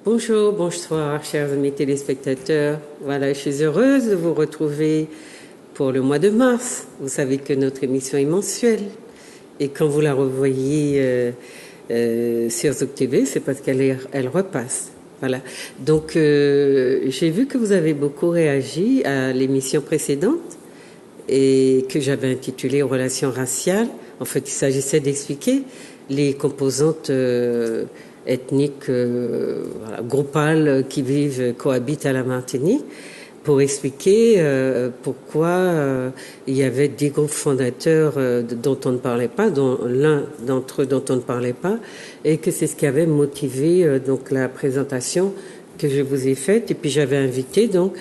Bonjour, bonsoir, chers amis téléspectateurs. Voilà, je suis heureuse de vous retrouver pour le mois de mars. Vous savez que notre émission est mensuelle. Et quand vous la revoyez sur Zouk TV, c'est parce elle repasse. Voilà. Donc, j'ai vu que vous avez beaucoup réagi à l'émission précédente et que j'avais intitulée Relations raciales. En fait, il s'agissait d'expliquer les composantes ethniques, groupales qui cohabitent à la Martinique, pour expliquer pourquoi il y avait des groupes fondateurs dont on ne parlait pas, dont l'un d'entre eux dont on ne parlait pas, et que c'est ce qui avait motivé donc la présentation que je vous ai faite. Et puis j'avais invité donc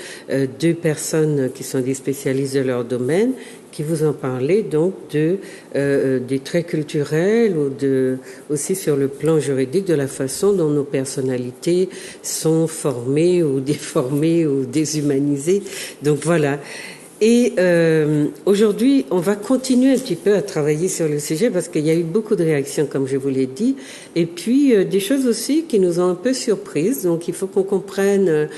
deux personnes qui sont des spécialistes de leur domaine, qui vous en parlaient donc des traits culturels ou aussi sur le plan juridique de la façon dont nos personnalités sont formées ou déformées ou déshumanisées. Donc voilà. Et aujourd'hui, on va continuer un petit peu à travailler sur le sujet parce qu'il y a eu beaucoup de réactions, comme je vous l'ai dit, et puis des choses aussi qui nous ont un peu surprises. Donc il faut qu'on comprenne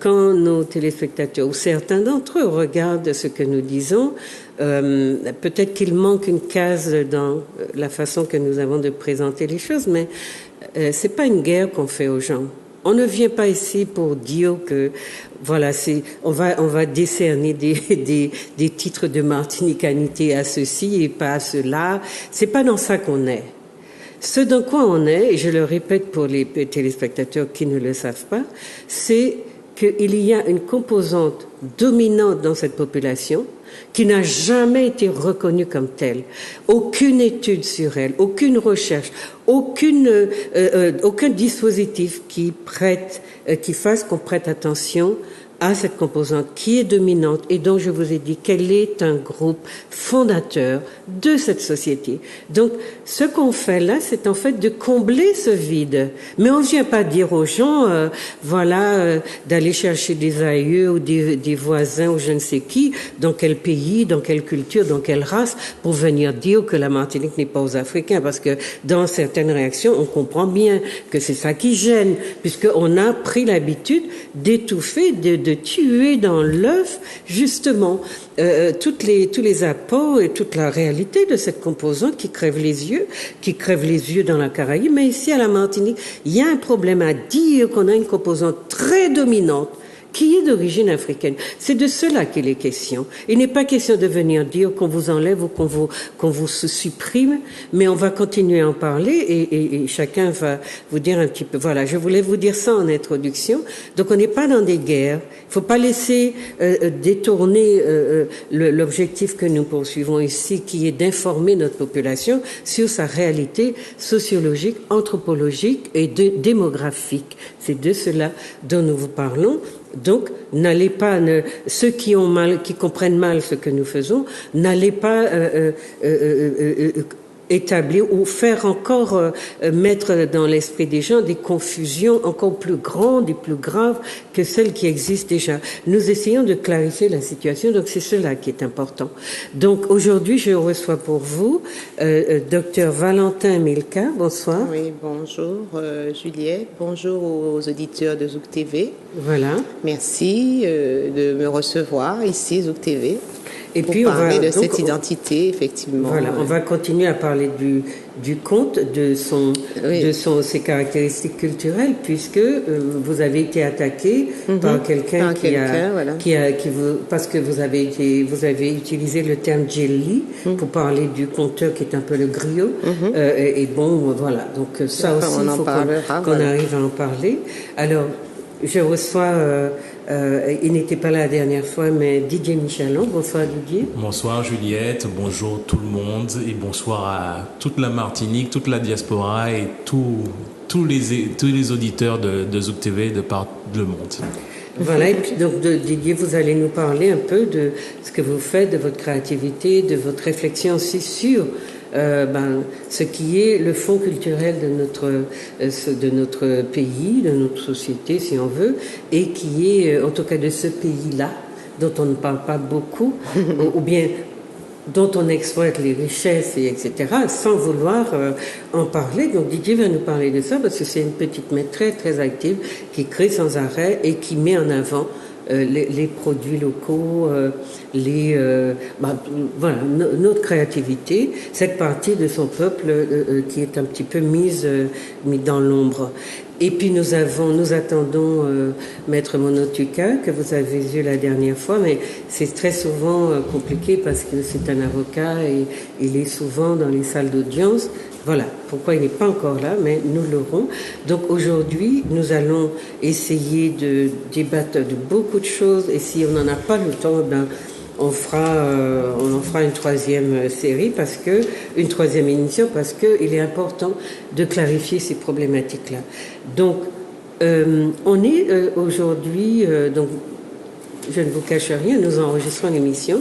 quand nos téléspectateurs, ou certains d'entre eux, regardent ce que nous disons, peut-être qu'il manque une case dans la façon que nous avons de présenter les choses, mais c'est pas une guerre qu'on fait aux gens. On ne vient pas ici pour dire que voilà, on va décerner des titres de martinicanité à ceci et pas à cela. C'est pas dans ça qu'on est. Ce dans quoi on est, et je le répète pour les téléspectateurs qui ne le savent pas, c'est qu'il y a une composante dominante dans cette population qui n'a jamais été reconnue comme telle. Aucune étude sur elle, aucune recherche, aucun dispositif qui fasse qu'on prête attention à cette composante qui est dominante et dont je vous ai dit qu'elle est un groupe fondateur de cette société. Donc, ce qu'on fait là, c'est en fait de combler ce vide. Mais on ne vient pas dire aux gens, d'aller chercher des aïeux ou des voisins ou je ne sais qui, dans quel pays, dans quelle culture, dans quelle race, pour venir dire que la Martinique n'est pas aux Africains. Parce que dans certaines réactions, on comprend bien que c'est ça qui gêne, puisqu'on a pris l'habitude d'étouffer, de tuer dans l'œuf justement tous les apports et toute la réalité de cette composante qui crève les yeux dans la Caraïbe. Mais ici à la Martinique, il y a un problème à dire qu'on a une composante très dominante qui est d'origine africaine. C'est de cela qu'il est question. Il n'est pas question de venir dire qu'on vous enlève ou qu'on vous supprime, mais on va continuer à en parler et chacun va vous dire un petit peu. Voilà, je voulais vous dire ça en introduction. Donc on n'est pas dans des guerres. Il faut pas laisser détourner l'objectif que nous poursuivons ici, qui est d'informer notre population sur sa réalité sociologique, anthropologique et démographique. C'est de cela dont nous vous parlons. Donc, n'allez pas, ceux qui comprennent mal ce que nous faisons, n'allez pas établir ou faire encore mettre dans l'esprit des gens des confusions encore plus grandes et plus graves que celles qui existent déjà. Nous essayons de clarifier la situation, donc c'est cela qui est important. Donc aujourd'hui, je reçois pour vous Dr Valentin Milka. Bonsoir. Oui, bonjour Juliette. Bonjour aux auditeurs de Zouk TV. Voilà. Merci de me recevoir ici, Zouk TV. Et pour puis parler de cette identité, effectivement. Voilà, on va continuer à parler du conte, de ses caractéristiques culturelles, puisque vous avez été attaqué par quelqu'un parce que vous avez utilisé le terme Djelli pour parler du conteur qui est un peu le griot. Et bon, voilà. Donc ça aussi, il faut qu'on arrive à en parler. Alors, je reçois, il n'était pas là la dernière fois, mais Didier Michalon. Bonsoir Didier. Bonsoir Juliette, bonjour tout le monde et bonsoir à toute la Martinique, toute la diaspora et tous les auditeurs de Zouk TV de par le monde. Voilà, et puis donc Didier, vous allez nous parler un peu de ce que vous faites, de votre créativité, de votre réflexion aussi sur ce qui est le fond culturel de notre pays, de notre société, si on veut, et qui est, en tout cas de ce pays-là, dont on ne parle pas beaucoup, ou bien dont on exploite les richesses, et etc., sans vouloir en parler. Donc Didier va nous parler de ça, parce que c'est une petite main très, très active, qui crée sans arrêt et qui met en avant les produits locaux, voilà, notre créativité, cette partie de son peuple qui est un petit peu mise dans l'ombre. Et puis nous attendons Maître Monotuka, que vous avez vu la dernière fois, mais c'est très souvent compliqué parce que c'est un avocat et il est souvent dans les salles d'audience. Voilà pourquoi il n'est pas encore là, mais nous l'aurons. Donc aujourd'hui, nous allons essayer de débattre de beaucoup de choses, et si on n'en a pas le temps, on en fera une troisième série, une troisième émission, parce que il est important de clarifier ces problématiques-là. Donc, on est aujourd'hui, donc je ne vous cache rien, nous enregistrons l'émission.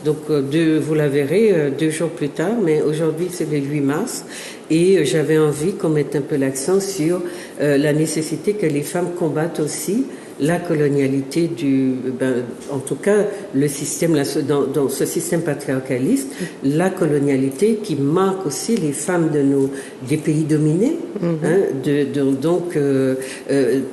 Donc, vous la verrez 2 jours plus tard, mais aujourd'hui, c'est le 8 mars. Et j'avais envie qu'on mette un peu l'accent sur la nécessité que les femmes combattent aussi la colonialité en tout cas, le système, dans ce système patriarcaliste, la colonialité qui marque aussi les femmes des pays dominés, donc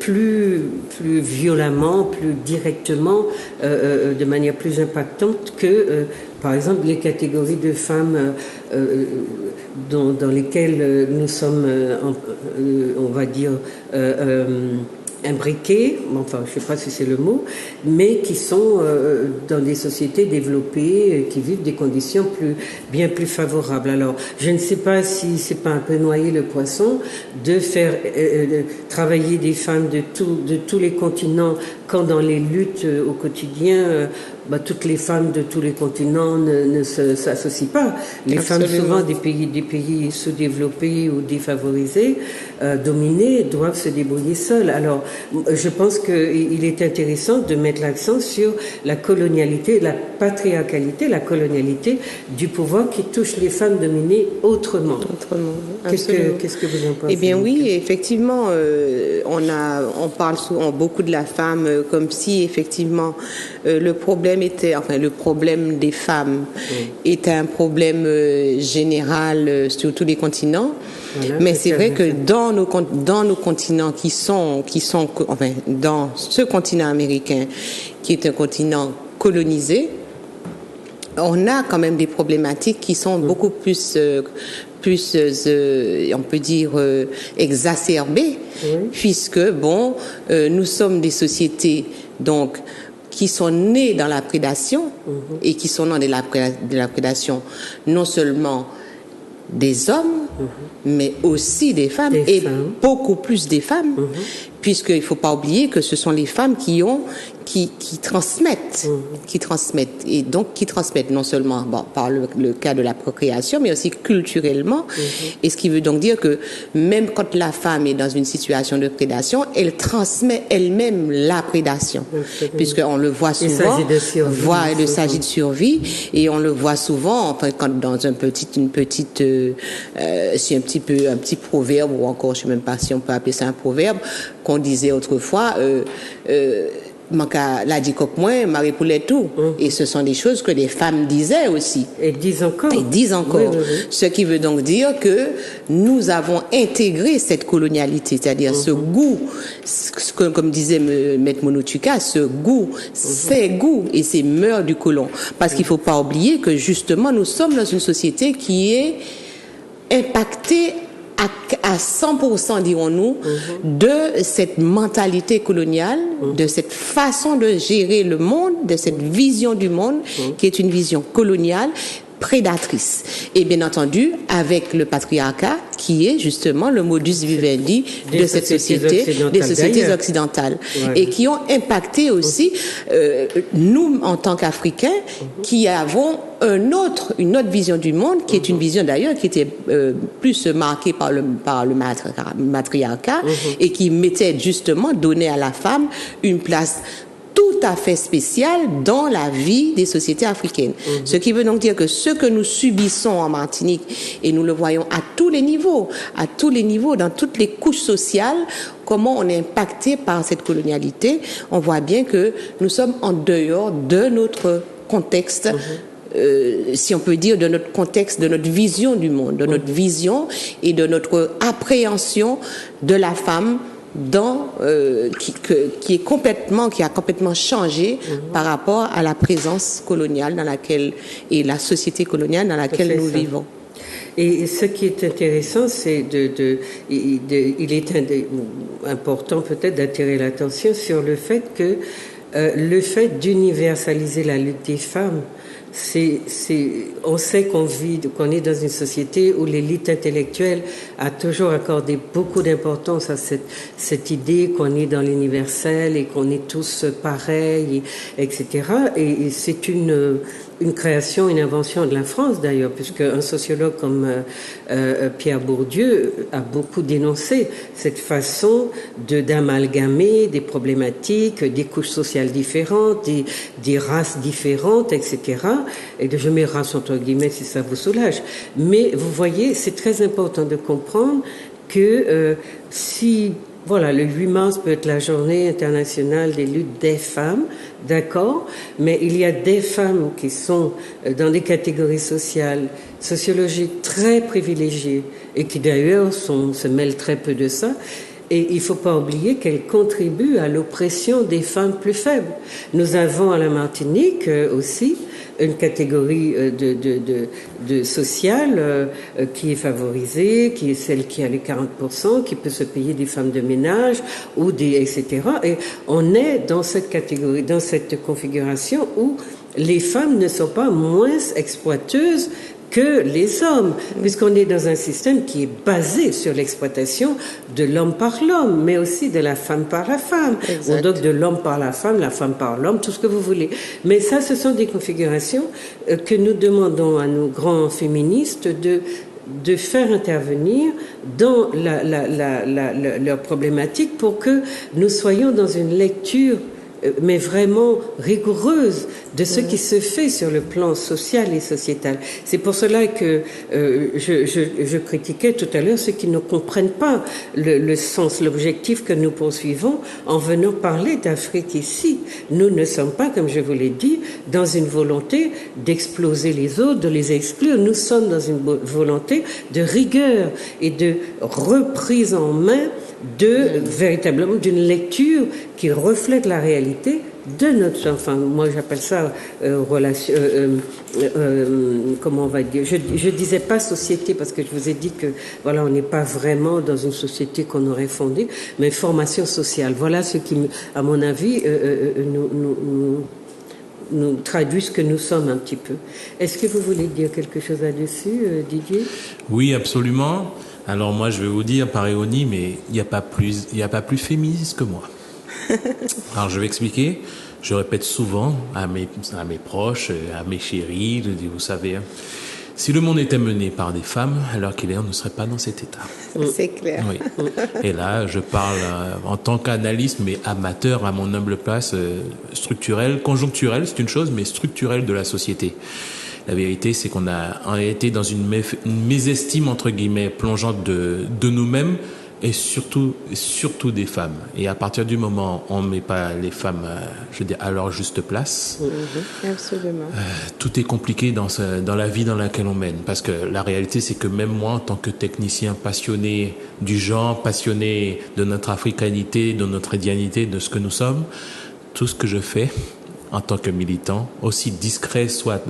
plus violemment, plus directement, de manière plus impactante que, par exemple, les catégories de femmes dans lesquelles nous sommes, on va dire, imbriqués, enfin je ne sais pas si c'est le mot, mais qui sont dans des sociétés développées, qui vivent des conditions bien plus favorables. Alors je ne sais pas si c'est pas un peu noyer le poisson de faire travailler des femmes de tous les continents, quand dans les luttes au quotidien, toutes les femmes de tous les continents ne s'associent pas. Les Absolument. femmes souvent des pays sous-développés ou défavorisés, dominés, doivent se débrouiller seules. Alors je pense qu'il est intéressant de mettre l'accent sur la colonialité, la patriarcalité, la colonialité du pouvoir qui touche les femmes dominées autrement. Qu'est-ce que vous en pensez? Eh bien oui, effectivement, on parle souvent beaucoup de la femme comme si effectivement le problème des femmes était un problème général sur tous les continents. Voilà, mais c'est vrai que dans nos continents dans ce continent américain qui est un continent colonisé, on a quand même des problématiques qui sont beaucoup plus on peut dire exacerbées, puisque nous sommes des sociétés donc qui sont nées dans la prédation et qui sont nées de la prédation non seulement des hommes, mais aussi des femmes, beaucoup plus des femmes, puisqu'il ne faut pas oublier que ce sont les femmes qui transmettent, et donc qui transmettent non seulement par le cas de la procréation, mais aussi culturellement, et ce qui veut donc dire que même quand la femme est dans une situation de prédation, elle transmet elle-même la prédation, puisqu'on le voit souvent, il s'agit de survie, et on le voit souvent, enfin, quand dans c'est un petit proverbe, ou encore, je ne sais même pas si on peut appeler ça un proverbe, qu'on disait autrefois, la dit comme moi, Marie Poulet tout. Et ce sont des choses que les femmes disaient aussi. Et disent encore. Oui. Ce qui veut donc dire que nous avons intégré cette colonialité, c'est-à-dire ce goût, comme disait Maître Monotuka, ces goûts et ces mœurs du colon. Parce qu'il ne faut pas oublier que justement, nous sommes dans une société qui est impactée à 100%, dirons-nous, de cette mentalité coloniale, de cette façon de gérer le monde, de cette vision du monde, qui est une vision coloniale, prédatrice. Et bien entendu, avec le patriarcat, qui est justement le modus vivendi de cette société, des sociétés occidentales. Voilà. Et qui ont impacté aussi nous, en tant qu'Africains, qui avons une autre vision du monde, qui est une vision d'ailleurs qui était plus marquée par le matriarcat, et qui mettait justement, donnait à la femme une place tout à fait spécial dans la vie des sociétés africaines. Ce qui veut donc dire que ce que nous subissons en Martinique, et nous le voyons à tous les niveaux, dans toutes les couches sociales, comment on est impacté par cette colonialité, on voit bien que nous sommes en dehors de notre contexte si on peut dire, de notre contexte, de notre vision du monde, de notre vision et de notre appréhension de la femme qui a complètement changé par rapport à la présence coloniale et la société coloniale dans laquelle nous vivons. Et ce qui est intéressant, c'est il est important peut-être d'attirer l'attention sur le fait que le fait d'universaliser la lutte des femmes, on sait qu'on est dans une société où l'élite intellectuelle a toujours accordé beaucoup d'importance à cette idée qu'on est dans l'universel et qu'on est tous pareils, etc. Et c'est une création, une invention de la France d'ailleurs, puisque un sociologue comme Pierre Bourdieu a beaucoup dénoncé cette façon d'amalgamer des problématiques, des couches sociales différentes, des races différentes, etc. Et je mets race entre guillemets si ça vous soulage. Mais vous voyez, c'est très important de comprendre que voilà, le 8 mars peut être la journée internationale des luttes des femmes, d'accord, mais il y a des femmes qui sont dans des catégories sociologiques très privilégiées et qui d'ailleurs se mêlent très peu de ça. Et il ne faut pas oublier qu'elles contribuent à l'oppression des femmes plus faibles. Nous avons à la Martinique aussi une catégorie de sociale qui est favorisée, qui est celle qui a les 40%, qui peut se payer des femmes de ménage etc. Et on est dans cette catégorie, dans cette configuration où les femmes ne sont pas moins exploiteuses que les hommes, puisqu'on est dans un système qui est basé sur l'exploitation de l'homme par l'homme, mais aussi de la femme par la femme, ou donc de l'homme par la femme par l'homme, tout ce que vous voulez. Mais ça, ce sont des configurations que nous demandons à nos grands féministes de faire intervenir dans leur problématique pour que nous soyons dans une lecture mais vraiment rigoureuse de ce qui se fait sur le plan social et sociétal. C'est pour cela que je critiquais tout à l'heure ceux qui ne comprennent pas le sens, l'objectif que nous poursuivons en venant parler d'Afrique ici. Nous ne sommes pas, comme je vous l'ai dit, dans une volonté d'exploser les autres, de les exclure. Nous sommes dans une volonté de rigueur et de reprise en main véritablement d'une lecture qui reflète la réalité de notre enfant. Moi, j'appelle ça comment on va dire. Je disais pas société parce que je vous ai dit que voilà, on n'est pas vraiment dans une société qu'on aurait fondée, mais formation sociale. Voilà ce qui, à mon avis, nous traduit ce que nous sommes un petit peu. Est-ce que vous voulez dire quelque chose là-dessus, Didier? Oui, absolument. Alors moi, je vais vous dire par ironie, mais il n'y a pas plus féministe que moi. Alors je vais expliquer. Je répète souvent à mes proches, à mes chéris, je dis, vous savez, si le monde était mené par des femmes, à l'heure qu'il est, on ne serait pas dans cet état. C'est clair. Oui. Et là, je parle en tant qu'analyste, mais amateur à mon humble place, structurelle, conjoncturelle, c'est une chose, mais structurelle de la société. La vérité, c'est qu'on a été dans une mésestime, entre guillemets, plongeante de nous-mêmes et surtout des femmes. Et à partir du moment où on ne met pas les femmes, je veux dire, à leur juste place, absolument. Tout est compliqué dans la vie dans laquelle on mène. Parce que la réalité, c'est que même moi, en tant que technicien passionné du genre, passionné de notre africanité, de notre indianité, de ce que nous sommes, tout ce que je fais en tant que militant, aussi discrète soit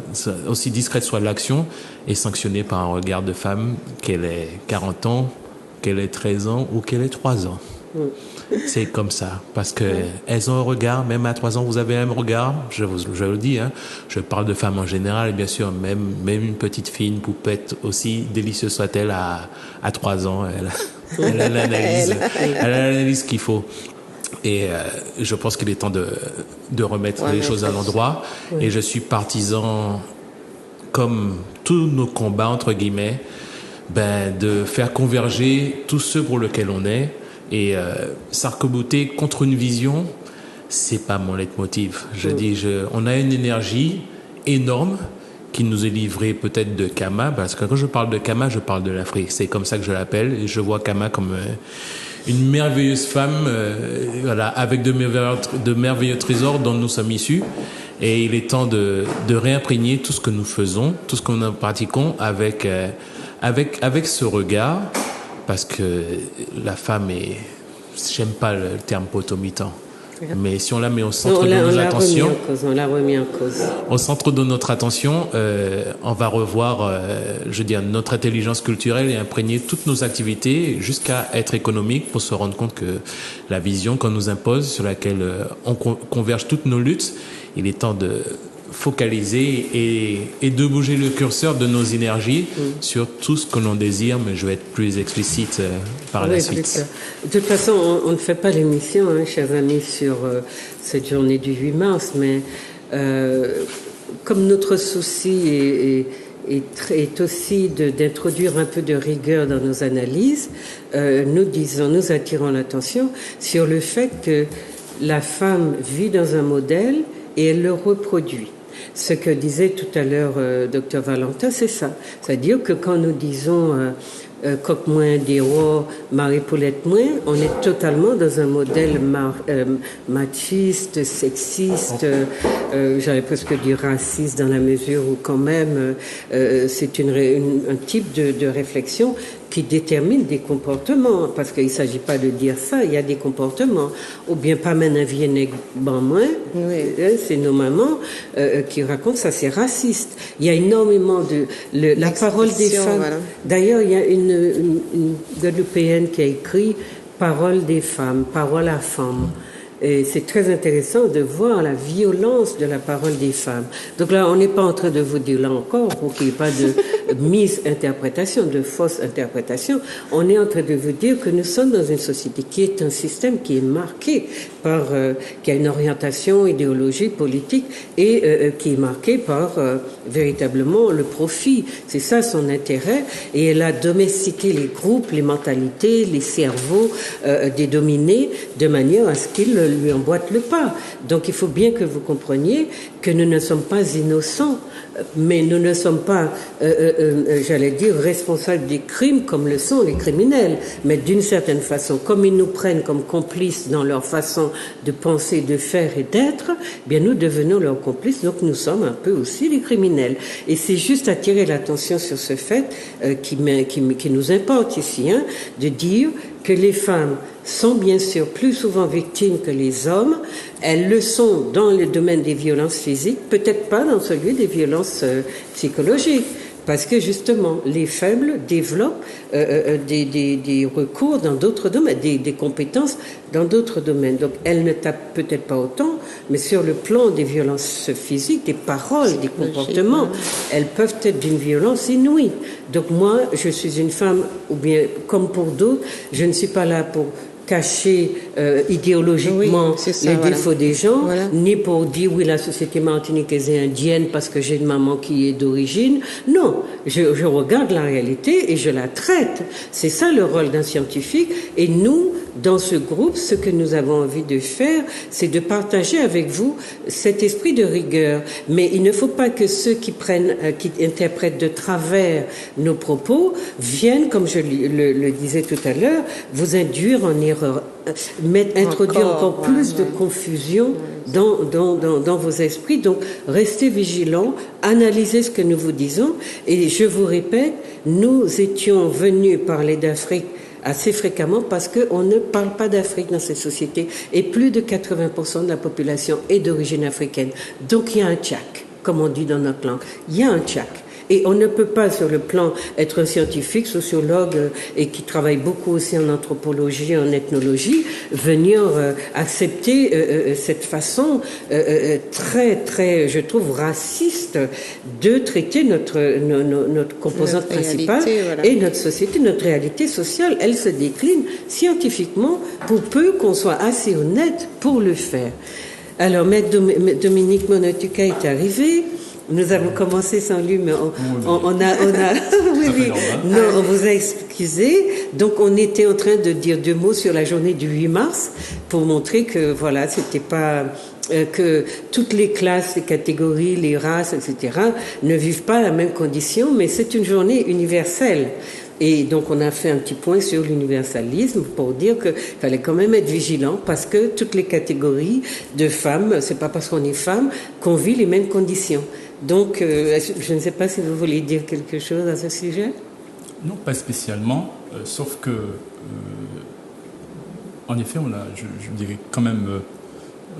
l'action, est sanctionnée par un regard de femme, qu'elle ait 40 ans, qu'elle ait 13 ans ou qu'elle ait 3 ans. C'est comme ça, parce que elles ont un regard, même à 3 ans, vous avez un regard, je le dis, hein, je parle de femmes en général, et bien sûr, même une petite fille, une poupette, aussi délicieuse soit-elle, à 3 ans, elle a l'analyse qu'il faut. Et je pense qu'il est temps de remettre les choses à l'endroit. Et je suis partisan, comme tous nos combats, entre guillemets, de faire converger tous ceux pour lesquels on est. Et s'arc-bouter contre une vision, c'est pas mon leitmotiv. On a une énergie énorme qui nous est livrée peut-être de Kama, parce que quand je parle de Kama, je parle de l'Afrique. C'est comme ça que je l'appelle. Et je vois Kama comme une merveilleuse femme, avec de merveilleux trésors dont nous sommes issus. Et il est temps de réimprégner tout ce que nous faisons, tout ce que nous pratiquons avec ce regard, parce que la femme est, j'aime pas le terme potomitan, mais si on la met au centre de nos attentions, on l'a remis en cause. Au centre de notre attention, on va revoir, notre intelligence culturelle et imprégner toutes nos activités jusqu'à être économique pour se rendre compte que la vision qu'on nous impose, sur laquelle on converge toutes nos luttes, il est temps de focaliser et de bouger le curseur de nos énergies sur tout ce que l'on désire, mais je vais être plus explicite par la suite. De toute façon, on ne fait pas l'émission, chers amis, sur cette journée du 8 mars, mais comme notre souci est aussi d'introduire un peu de rigueur dans nos analyses, nous attirons l'attention sur le fait que la femme vit dans un modèle et elle le reproduit. Ce que disait tout à l'heure Dr Valentin, c'est ça. C'est-à-dire que quand nous disons coq moins déro, Marie-Paulette moins, on est totalement dans un modèle machiste, sexiste, j'allais presque dire raciste, dans la mesure où quand même c'est un type de réflexion qui détermine des comportements, parce qu'il ne s'agit pas de dire ça, il y a des comportements, ou bien pas maintenant vienne ban moins, c'est nos mamans qui racontent ça, c'est raciste. Il y a énormément la parole des femmes. Voilà. D'ailleurs, il y a une Guadeloupéenne qui a écrit Parole des femmes, parole à femme. Et c'est très intéressant de voir la violence de la parole des femmes. Donc là, on n'est pas en train de vous dire, là encore, pour qu'il n'y ait pas de misinterprétation, de fausse interprétation, on est en train de vous dire que nous sommes dans une société qui est un système qui est marqué par, qui a une orientation idéologique, politique, et qui est marqué par véritablement le profit. C'est ça son intérêt. Et elle a domestiqué les groupes, les mentalités, les cerveaux des dominés, de manière à ce qu'ils lui emboîtent le pas. Donc il faut bien que vous compreniez que nous ne sommes pas innocents, mais nous ne sommes pas, j'allais dire, responsables des crimes comme le sont les criminels. Mais d'une certaine façon, comme ils nous prennent comme complices dans leur façon de penser, de faire et d'être, bien nous devenons leurs complices, donc nous sommes un peu aussi les criminels. Et c'est juste attirer l'attention sur ce fait qui nous importe ici, de dire que les femmes sont bien sûr plus souvent victimes que les hommes. Elles le sont dans le domaine des violences physiques, peut-être pas dans celui des violences psychologiques. Parce que justement, les faibles développent des recours dans d'autres domaines, des compétences dans d'autres domaines. Donc, elles ne tapent peut-être pas autant, mais sur le plan des violences physiques, des paroles, des comportements, elles peuvent être d'une violence inouïe. Donc moi, je suis une femme, ou bien comme pour d'autres, je ne suis pas là pour cacher idéologiquement les défauts des gens, ni pour dire oui, la société martiniquaise est indienne parce que j'ai une maman qui est d'origine. Non, je regarde la réalité et je la traite. C'est ça le rôle d'un scientifique. Et nous, dans ce groupe, ce que nous avons envie de faire, c'est de partager avec vous cet esprit de rigueur. Mais il ne faut pas que ceux qui interprètent de travers nos propos viennent, comme je le disais tout à l'heure, vous induire en erreur, introduire encore plus de confusion dans vos esprits. Donc, restez vigilants, analysez ce que nous vous disons. Et je vous répète, nous étions venus parler d'Afrique assez fréquemment parce qu'on ne parle pas d'Afrique dans cette société et plus de 80% de la population est d'origine africaine. Donc il y a un tchak, comme on dit dans notre langue. Il y a un tchak. Et on ne peut pas, sur le plan, être un scientifique, sociologue, et qui travaille beaucoup aussi en anthropologie, en ethnologie, venir accepter cette façon très, très, je trouve, raciste de traiter notre composante principale et notre société, notre réalité sociale. Elle se décline scientifiquement pour peu qu'on soit assez honnête pour le faire. Alors, Maître Dominique Monotuka est arrivé. Nous avons commencé sans lui, mais on a non, on vous a excusé. Donc, on était en train de dire 2 mots sur la journée du 8 mars pour montrer que, voilà, c'était pas, que toutes les classes, les catégories, les races, etc., ne vivent pas la même condition, mais c'est une journée universelle. Et donc, on a fait un petit point sur l'universalisme pour dire qu'il fallait quand même être vigilant parce que toutes les catégories de femmes, c'est pas parce qu'on est femme qu'on vit les mêmes conditions. Donc, je ne sais pas si vous voulez dire quelque chose à ce sujet. Non, pas spécialement, sauf que, en effet, on a, je dirais quand même,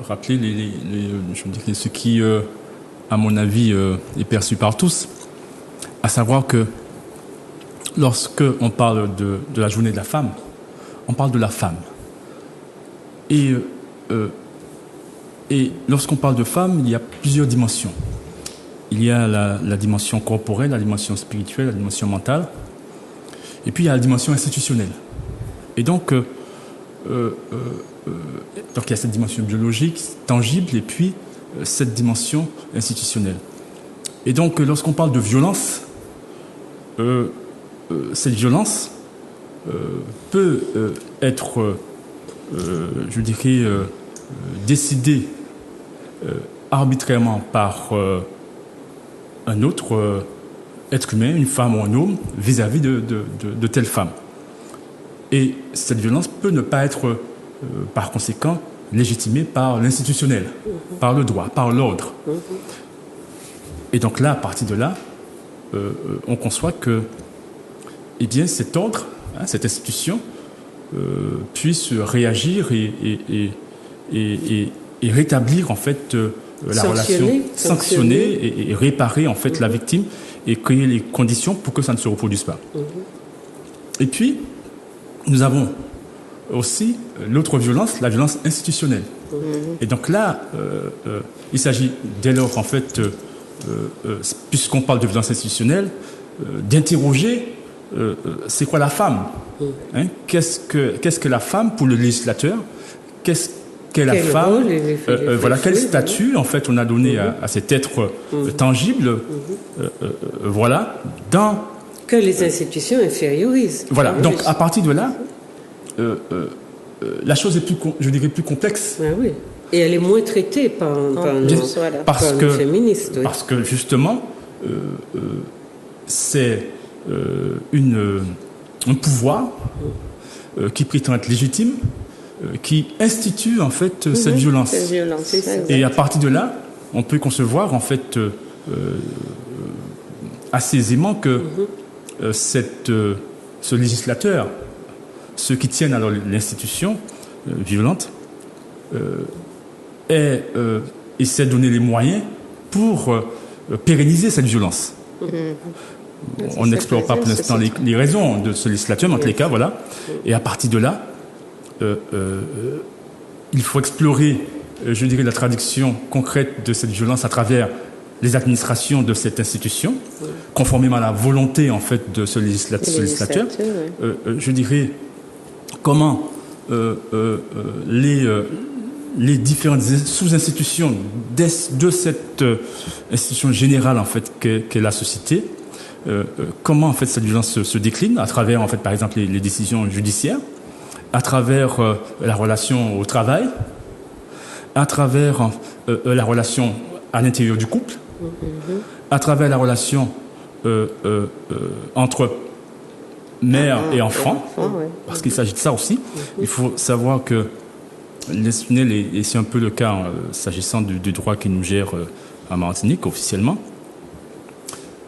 rappeler je dirais ce qui, à mon avis, est perçu par tous, à savoir que lorsque on parle de la journée de la femme, on parle de la femme. Et lorsqu'on parle de femme, il y a plusieurs dimensions. Il y a la dimension corporelle, la dimension spirituelle, la dimension mentale, et puis il y a la dimension institutionnelle. Et donc, donc il y a cette dimension biologique, tangible, et puis cette dimension institutionnelle. Et donc, lorsqu'on parle de violence, cette violence peut être, je dirais, décidée arbitrairement par un autre être humain, une femme ou un homme, vis-à-vis de telle femme. Et cette violence peut ne pas être, par conséquent, légitimée par l'institutionnel, par le droit, par l'ordre. Et donc là, à partir de là, on conçoit que, eh bien, cet ordre, cette institution, puisse réagir et rétablir en fait la relation, sanctionner et réparer en fait la victime et créer les conditions pour que ça ne se reproduise pas. Et puis, nous avons aussi l'autre violence, la violence institutionnelle. Et donc là, il s'agit dès lors en fait, puisqu'on parle de violence institutionnelle, d'interroger c'est quoi la femme, hein? Qu'est-ce que la femme pour le législateur? Qu'est-ce qu'est la femme? Voilà, quel statut en fait on a donné à cet être tangible, voilà, dans que les institutions infériorisent. Voilà. Donc à partir de là, la chose est plus, je dirais, plus complexe. Ah oui. Et elle est moins traitée par nos féministes. Oui. Parce que justement, c'est un pouvoir qui prétend être légitime, qui institue en fait cette violence. Et à partir de là, on peut concevoir en fait assez aisément que ce législateur, ceux qui tiennent alors l'institution violente, essaie de donner les moyens pour pérenniser cette violence. On n'explore pas pour l'instant les raisons de ce législateur, mais en tous les cas, voilà. Et à partir de là, il faut explorer, je dirais, la traduction concrète de cette violence à travers les administrations de cette institution, conformément à la volonté en fait de ce législateur. Je dirais comment les différentes sous-institutions de cette institution générale en fait qu'est la société, comment en fait cette violence se décline à travers en fait par exemple les décisions judiciaires, à travers la relation au travail, à travers la relation à l'intérieur du couple, à travers la relation entre mère et enfant, parce qu'il s'agit de ça aussi. Il faut savoir que l'institutionnel, et c'est un peu le cas s'agissant du droit qui nous gère à Martinique officiellement,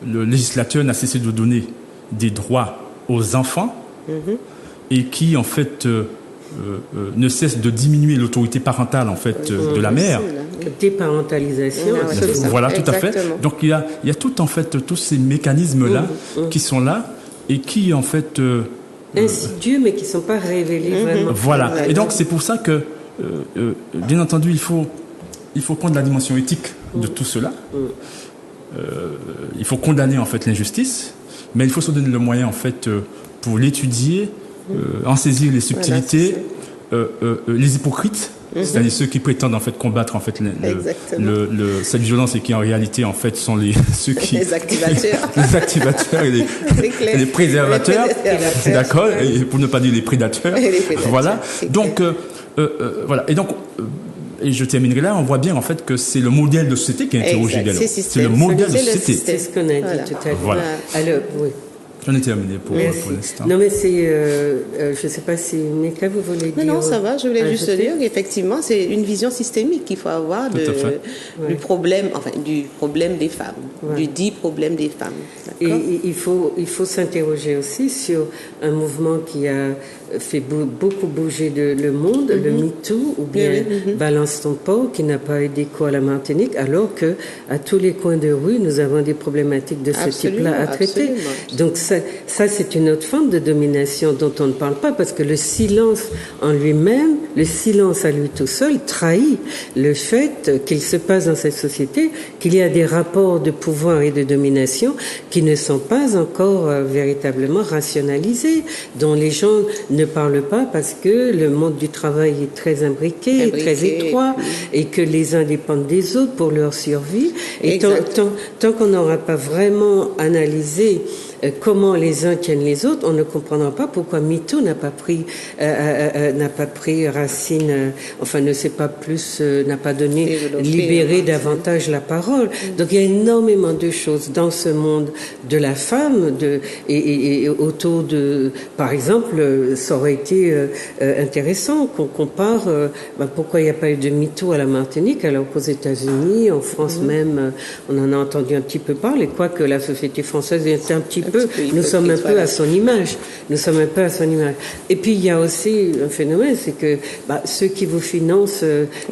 le législateur n'a cessé de donner des droits aux enfants et qui en fait ne cesse de diminuer l'autorité parentale en fait de la mère. Déparentalisation. Voilà, tout à fait. Donc il y a tout en fait tous ces mécanismes là qui sont là et qui en fait insidieux mais qui ne sont pas révélés vraiment. Voilà. Et donc c'est pour ça que bien entendu il faut prendre la dimension éthique de tout cela. Il faut condamner en fait l'injustice, mais il faut se donner le moyen en fait pour l'étudier, en saisir les subtilités, les hypocrites, c'est-à-dire ceux qui prétendent en fait combattre en fait cette violence et qui en réalité en fait sont ceux qui les activateurs, les activateurs et les préservateurs, d'accord, et pour ne pas dire les prédateurs. Voilà. Donc voilà. Et donc et je terminerai là, on voit bien en fait que c'est le modèle de société qui est interrogé également. C'est le modèle de société. C'est ce qu'on a dit tout à l'heure. Voilà. Alors, oui. J'en ai terminé pour l'instant. Non, mais c'est, je ne sais pas si Mika, vous voulez dire. Non, ça va. Je voulais juste dire qu'effectivement, c'est une vision systémique qu'il faut avoir du problème, du problème des femmes, du dit problème des femmes. Et il faut s'interroger aussi sur un mouvement qui a fait beaucoup bouger le monde, le MeToo, ou bien Balance ton port, qui n'a pas eu d'écho à la Martinique, alors que à tous les coins de rue, nous avons des problématiques de ce type-là à traiter. Donc ça c'est une autre forme de domination dont on ne parle pas, parce que le silence en lui-même, le silence à lui tout seul, trahit le fait qu'il se passe dans cette société, qu'il y a des rapports de pouvoir et de domination qui ne sont pas encore véritablement rationalisés, dont les gens ne parlent pas parce que le monde du travail est très imbriqué, très étroit, et que les uns dépendent des autres pour leur survie. Et tant qu'on n'aura pas vraiment analysé comment les uns tiennent les autres, on ne comprendra pas pourquoi MeToo n'a pas pris racine, n'a pas donné, libéré davantage la parole. Donc il y a énormément de choses dans ce monde de la femme, et autour de, par exemple, ça aurait été intéressant qu'on compare pourquoi il n'y a pas eu de MeToo à la Martinique, alors qu'aux États-Unis, en France même, on en a entendu un petit peu parler, quoique la société française est un petit peu, nous sommes un peu à son image. Et puis il y a aussi un phénomène, c'est que ceux qui vous financent,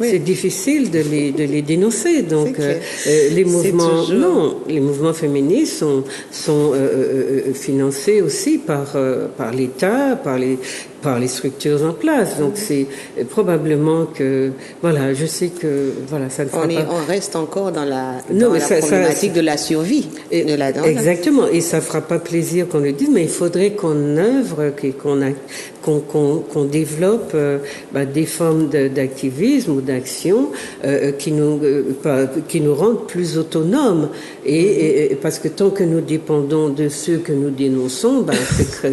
c'est difficile de les dénoncer. Donc les mouvements féministes sont financés aussi par l'État, par les structures en place. Donc c'est probablement que, je sais que, ça ne fera pas. On reste encore dans la problématique de la survie. Exactement. Et ça fera pas plaisir qu'on le dise, mais il faudrait qu'on œuvre, qu'on développe des formes d'activisme ou d'action qui nous rendent plus autonomes. Et parce que tant que nous dépendons de ceux que nous dénonçons,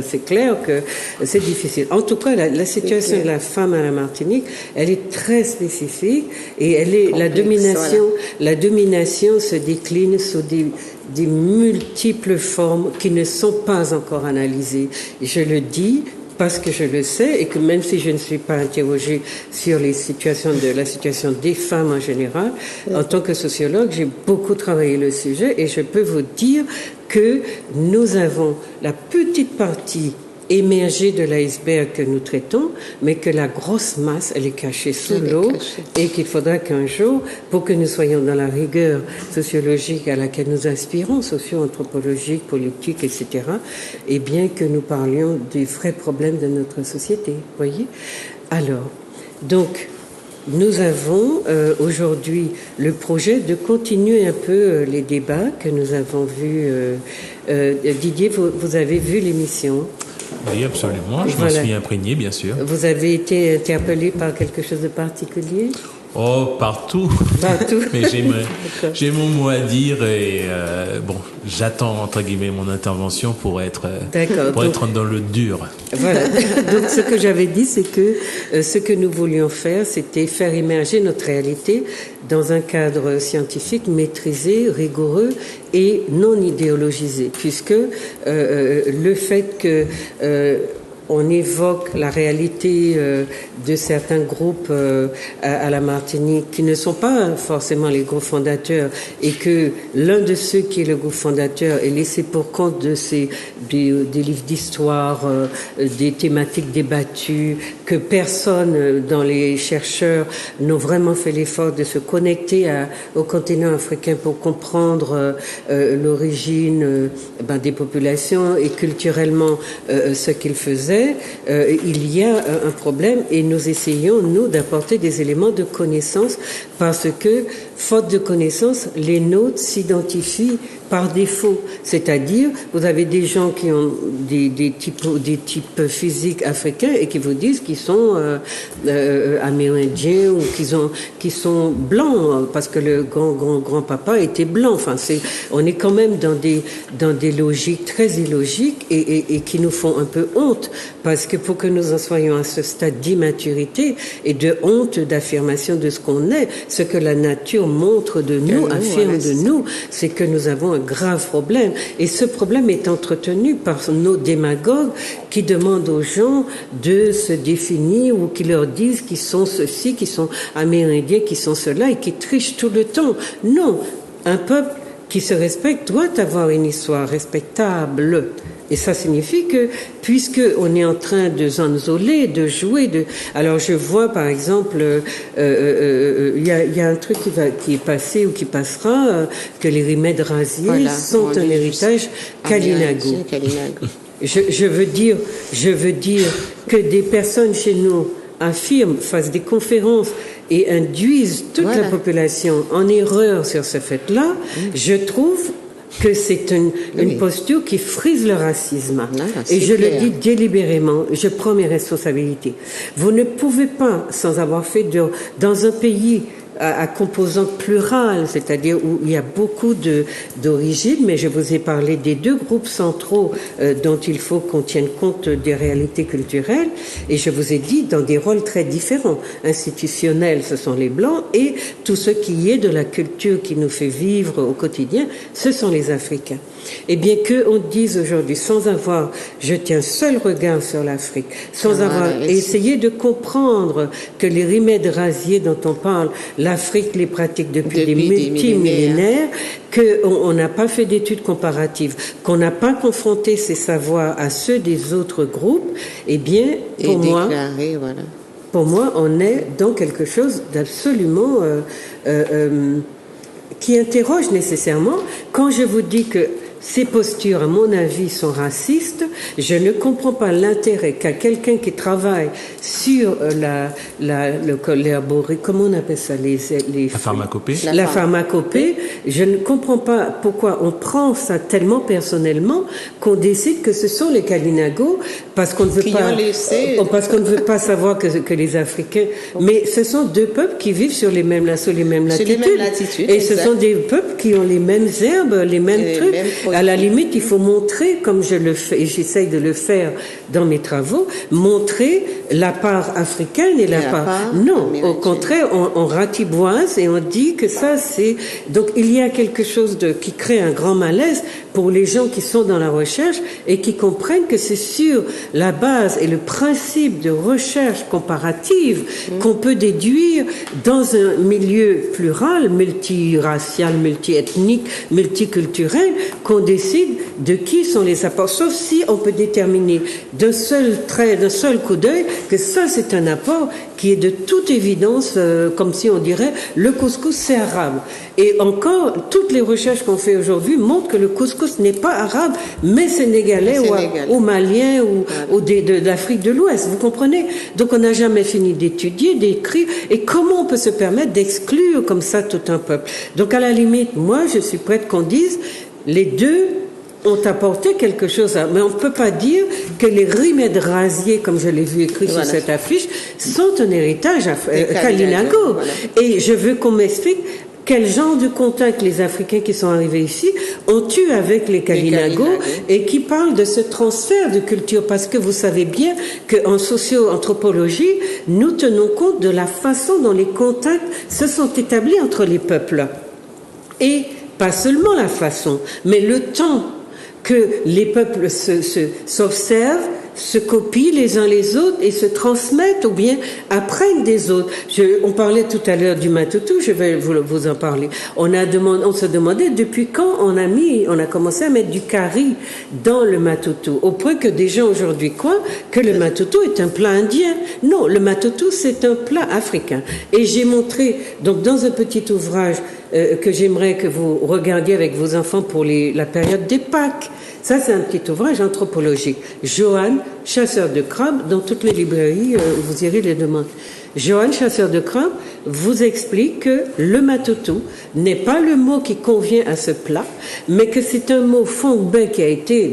c'est clair que c'est difficile. En tout cas, la situation de la femme à la Martinique, elle est très spécifique, et la domination se décline sous des multiples formes qui ne sont pas encore analysées. Et je le dis parce que je le sais, et que même si je ne suis pas interrogée sur la situation des femmes en général, en tant que sociologue, j'ai beaucoup travaillé le sujet, et je peux vous dire que nous avons la petite partie émergée de l'iceberg que nous traitons, mais que la grosse masse, elle est cachée sous l'eau, et qu'il faudra qu'un jour, pour que nous soyons dans la rigueur sociologique à laquelle nous aspirons, socio-anthropologique, politique, etc., et bien que nous parlions des vrais problèmes de notre société, voyez. Alors, donc, nous avons aujourd'hui le projet de continuer un peu les débats que nous avons vus. Didier, vous avez vu l'émission ? Oui, absolument. Je m'en suis imprégné, bien sûr. Vous avez été interpellé par quelque chose de particulier ? Oh, partout. Mais j'ai mon mot à dire, et j'attends entre guillemets mon intervention pour être dans le dur. Voilà. Donc ce que j'avais dit, c'est que ce que nous voulions faire, c'était faire émerger notre réalité dans un cadre scientifique maîtrisé, rigoureux et non idéologisé, puisque le fait que on évoque la réalité de certains groupes à la Martinique qui ne sont pas forcément les groupes fondateurs, et que l'un de ceux qui est le groupe fondateur est laissé pour compte de des livres d'histoire, des thématiques débattues, que personne dans les chercheurs n'ont vraiment fait l'effort de se connecter au continent africain pour comprendre l'origine des populations et culturellement ce qu'ils faisaient. Il y a un problème, et nous essayons, nous, d'apporter des éléments de connaissance, parce que, faute de connaissance, les nôtres s'identifient par défaut. C'est-à-dire, vous avez des gens qui ont des types physiques africains et qui vous disent qu'ils sont amérindiens, ou qui sont blancs, parce que le grand-papa était blanc. Enfin, on est quand même dans des logiques très illogiques et qui nous font un peu honte, parce que pour que nous en soyons à ce stade d'immaturité et de honte d'affirmation de ce qu'on est, ce que la nature montre de nous, affirme voilà, de nous, c'est que nous avons un grave problème. Et ce problème est entretenu par nos démagogues qui demandent aux gens de se définir ou qui leur disent qu'ils sont ceci, qu'ils sont amérindiens, qu'ils sont cela et qui trichent tout le temps. Non, un peuple qui se respecte doit avoir une histoire respectable. Et ça signifie que, puisque on est en train de zanzoler, de jouer, alors je vois par exemple, il y a un truc qui est passé ou qui passera, que les remèdes rasiers sont un héritage Kalinago. Je veux dire que des personnes chez nous affirment, fassent des conférences et induisent toute la population en erreur sur ce fait-là. Je trouve que c'est une posture qui frise le racisme. Et je le dis délibérément, je prends mes responsabilités. Vous ne pouvez pas, sans avoir fait dans un pays à composante plurale, c'est-à-dire où il y a beaucoup d'origines, mais je vous ai parlé des deux groupes centraux dont il faut qu'on tienne compte des réalités culturelles, et je vous ai dit dans des rôles très différents. Institutionnels, ce sont les Blancs, et tout ce qui est de la culture qui nous fait vivre au quotidien, ce sont les Africains. Et bien qu'on dise aujourd'hui, sans avoir jeté un seul regard sur l'Afrique, sans avoir essayé de comprendre que les remèdes rasiers dont on parle, l'Afrique les pratique depuis des multimillénaires, qu'on n'a pas fait d'études comparatives, qu'on n'a pas confronté ces savoirs à ceux des autres groupes, eh bien, pour moi, on est dans quelque chose d'absolument qui interroge nécessairement. Quand je vous dis que ces postures, à mon avis, sont racistes, je ne comprends pas l'intérêt qu'a quelqu'un qui travaille sur comment on appelle ça, la pharmacopée. La pharmacopée. Je ne comprends pas pourquoi on prend ça tellement personnellement qu'on décide que ce sont les Kalinago parce qu'on ne veut pas savoir que les Africains. Mais ce sont deux peuples qui vivent sur les mêmes latitudes. Et ce sont des peuples qui ont les mêmes herbes, les mêmes trucs. À la limite, il faut montrer, comme je le fais, et j'essaye de le faire dans mes travaux, montrer la part africaine et la part... Non, au contraire, on ratiboise et on dit que ça, c'est... Donc, il y a quelque chose qui crée un grand malaise pour les gens qui sont dans la recherche et qui comprennent que c'est sur la base et le principe de recherche comparative qu'on peut déduire dans un milieu plural, multiracial, multiethnique, multiculturel, qu'on décide de qui sont les apports. Sauf si on peut déterminer d'un seul trait, d'un seul coup d'œil, que ça c'est un apport qui est de toute évidence, comme si on dirait, le couscous c'est arabe. Et encore, toutes les recherches qu'on fait aujourd'hui montrent que le couscous n'est pas arabe, mais sénégalais ou malien ou d'Afrique de l'Ouest. Vous comprenez? Donc on n'a jamais fini d'étudier, d'écrire. Et comment on peut se permettre d'exclure comme ça tout un peuple? Donc à la limite, moi je suis prête qu'on dise les deux ont apporté quelque chose, mais on ne peut pas dire que les remèdes rasiers, comme je l'ai vu écrit sur cette affiche, sont un héritage Kalinago. Et je veux qu'on m'explique quel genre de contact les Africains qui sont arrivés ici ont eu avec les Kalinago et qui parlent de ce transfert de culture, parce que vous savez bien qu'en socio-anthropologie, nous tenons compte de la façon dont les contacts se sont établis entre les peuples. Et pas seulement la façon, mais le temps que les peuples s'observent, se copient les uns les autres et se transmettent ou bien apprennent des autres. On parlait tout à l'heure du matoutou, je vais vous en parler. On se demandait depuis quand on a commencé à mettre du curry dans le matoutou, au point que des gens aujourd'hui croient que le matoutou est un plat indien. Non, le matoutou c'est un plat africain. Et j'ai montré donc dans un petit ouvrage que j'aimerais que vous regardiez avec vos enfants pour la période des Pâques. Ça, c'est un petit ouvrage anthropologique. Johan, chasseur de crabes, dans toutes les librairies, vous irez les demander. Johan, chasseur de crabes, vous explique que le matoutou n'est pas le mot qui convient à ce plat, mais que c'est un mot fongbe qui a été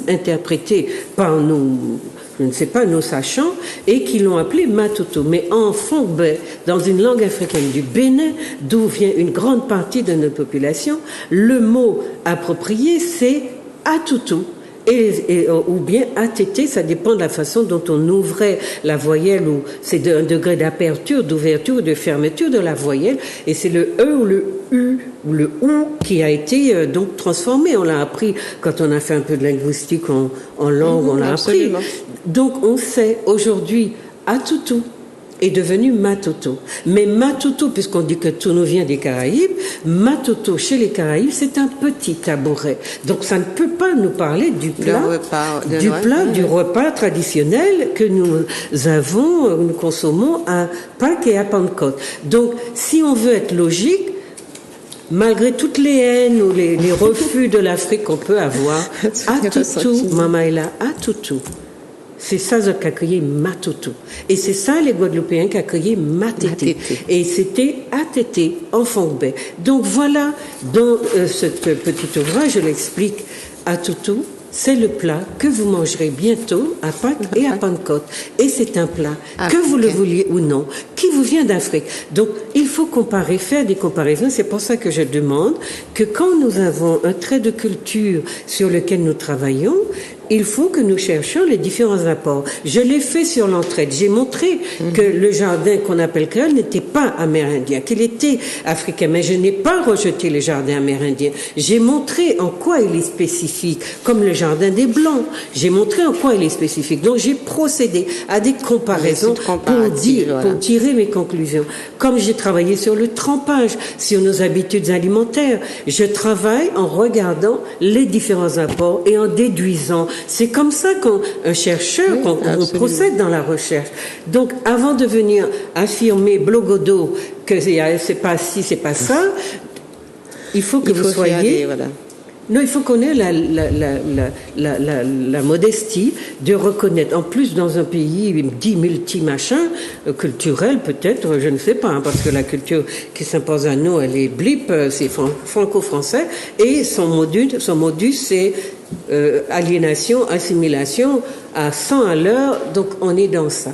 interprété par nos sachants, et qui l'ont appelé matoutou. Mais en fongbe, dans une langue africaine du Bénin, d'où vient une grande partie de notre population, le mot approprié, c'est atoutou. ou bien ATT, ça dépend de la façon dont on ouvrait la voyelle, ou c'est un degré d'aperture, d'ouverture ou de fermeture de la voyelle, et c'est le E ou le U ou le OU qui a été donc transformé. On l'a appris quand on a fait un peu de linguistique en langue, on l'a appris. Donc on sait aujourd'hui Atutu est devenu Matoto. Mais Matoto, puisqu'on dit que tout nous vient des Caraïbes, Matoto chez les Caraïbes, c'est un petit tabouret. Donc ça ne peut pas nous parler du plat, du repas traditionnel que nous consommons à Pâques et à Pentecôte. Donc si on veut être logique, malgré toutes les haines ou les refus de l'Afrique qu'on peut avoir, Atutu, Mamaïla, Atutu. C'est ça qu'a créé Matoto. Et c'est ça les Guadeloupéens qui a créé Matete. Et c'était ATT en Fongbé. Donc voilà, dans ce petit ouvrage, je l'explique. Atutu, c'est le plat que vous mangerez bientôt à Pâques et à Pentecôte. Et c'est un plat, que vous le vouliez ou non, qui vous vient d'Afrique. Donc, il faut comparer, faire des comparaisons. C'est pour ça que je demande que quand nous avons un trait de culture sur lequel nous travaillons, il faut que nous cherchions les différents apports. Je l'ai fait sur l'entraide. J'ai montré que le jardin qu'on appelle créole n'était pas amérindien, qu'il était africain. Mais je n'ai pas rejeté le jardin amérindien. J'ai montré en quoi il est spécifique, comme le jardin des Blancs. J'ai montré en quoi il est spécifique. Donc j'ai procédé à des comparaisons pour tirer mes conclusions. Comme j'ai travaillé sur le trempage, sur nos habitudes alimentaires, je travaille en regardant les différents apports et en déduisant. C'est comme ça qu'un chercheur, qu'on procède dans la recherche. Donc, avant de venir affirmer blogodo que c'est pas ci, c'est pas ça, il faut que vous soyez... Non, il faut qu'on ait la modestie de reconnaître. En plus, dans un pays dit multi-machin, culturel peut-être, je ne sais pas, hein, parce que la culture qui s'impose à nous, elle est blip, c'est franco-français, et son modus, c'est aliénation, assimilation à 100 à l'heure, donc on est dans ça.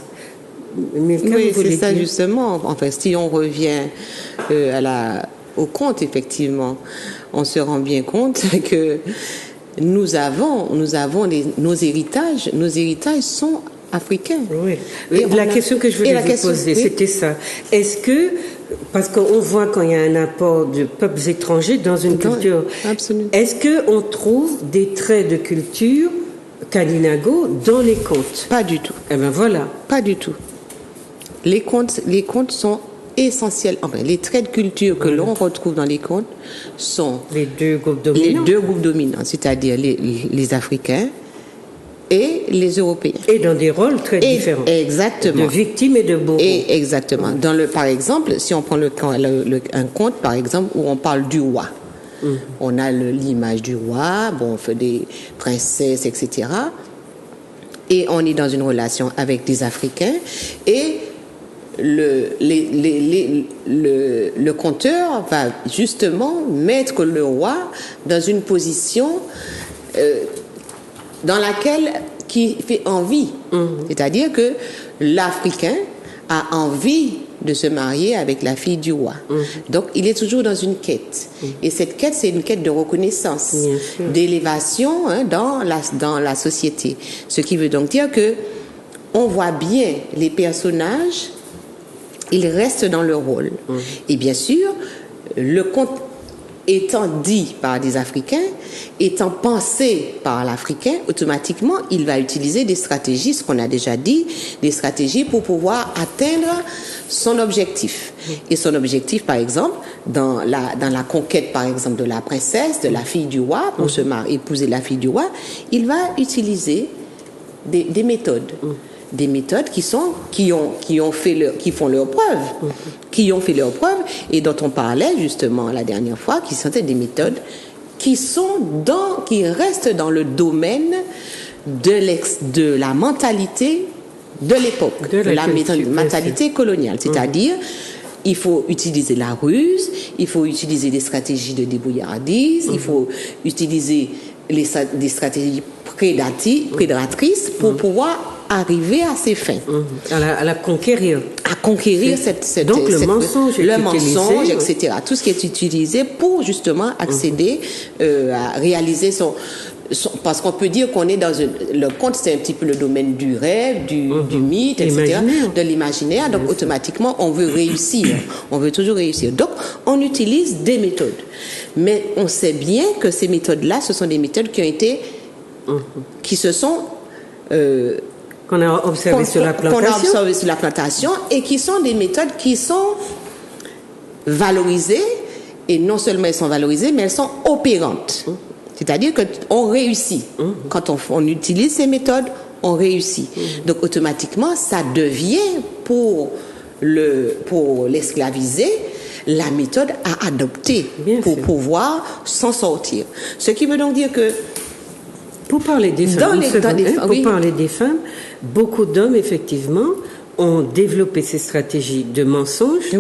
Mais oui, c'est ça justement. Enfin, si on revient au conte, effectivement, on se rend bien compte que nous avons nos héritages sont africains. Oui. Et la question que je voulais vous poser, c'était ça. Est-ce que, parce qu'on voit quand il y a un apport de peuples étrangers dans une culture, absolument. Est-ce qu'on trouve des traits de culture Kalinago dans les contes? Pas du tout. Eh bien voilà. Pas du tout. Les contes sont essentiels. Enfin, les traits de culture que l'on retrouve dans les contes sont les deux groupes dominants, c'est-à-dire les Africains et les Européens. Et dans des rôles très différents. Exactement. De victimes et de bourreaux. Exactement. Par exemple, si on prend un conte, par exemple, où on parle du roi. On a l'image du roi, on fait des princesses, etc. Et on est dans une relation avec des Africains et le conteur va justement mettre le roi dans une position dans laquelle qui fait envie. C'est-à-dire que l'Africain a envie de se marier avec la fille du roi. Donc, il est toujours dans une quête. Et cette quête, c'est une quête de reconnaissance, d'élévation dans la société. Ce qui veut donc dire que on voit bien les personnages, ils restent dans leur rôle. Et bien sûr, le conte étant dit par des Africains, étant pensé par l'Africain, automatiquement, il va utiliser des stratégies, ce qu'on a déjà dit, des stratégies pour pouvoir atteindre son objectif. Et son objectif, par exemple, dans la conquête, par exemple, de la princesse, de la fille du roi, pour épouser la fille du roi, il va utiliser des méthodes. Des méthodes qui font leur preuve, qui ont fait leur preuve et dont on parlait justement la dernière fois, qui sont des méthodes qui restent dans le domaine de la mentalité de l'époque, de la mentalité coloniale, c'est-à-dire il faut utiliser la ruse, il faut utiliser des stratégies de débrouillardise, il faut utiliser des stratégies prédatrices pour pouvoir arriver à ses fins. À la conquérir. À conquérir donc le mensonge, etc. Tout ce qui est utilisé pour justement accéder à réaliser parce qu'on peut dire qu'on est dans le conte, c'est un petit peu le domaine du rêve, du mythe, etc., de l'imaginaire. Donc, automatiquement, on veut réussir. On veut toujours réussir. Donc, on utilise des méthodes. Mais on sait bien que ces méthodes-là, ce sont des méthodes qui ont été, qui se sont, qu'on a observé sur la plantation. Qu'on a observé sur la plantation et qui sont des méthodes qui sont valorisées, et non seulement elles sont valorisées, mais elles sont opérantes. C'est-à-dire qu'on réussit. Quand on utilise ces méthodes, on réussit. Donc automatiquement, ça devient pour l'esclavisé la méthode à adopter pour pouvoir s'en sortir. Ce qui veut donc dire que pour parler des femmes, parler des femmes, beaucoup d'hommes effectivement ont développé ces stratégies de mensonges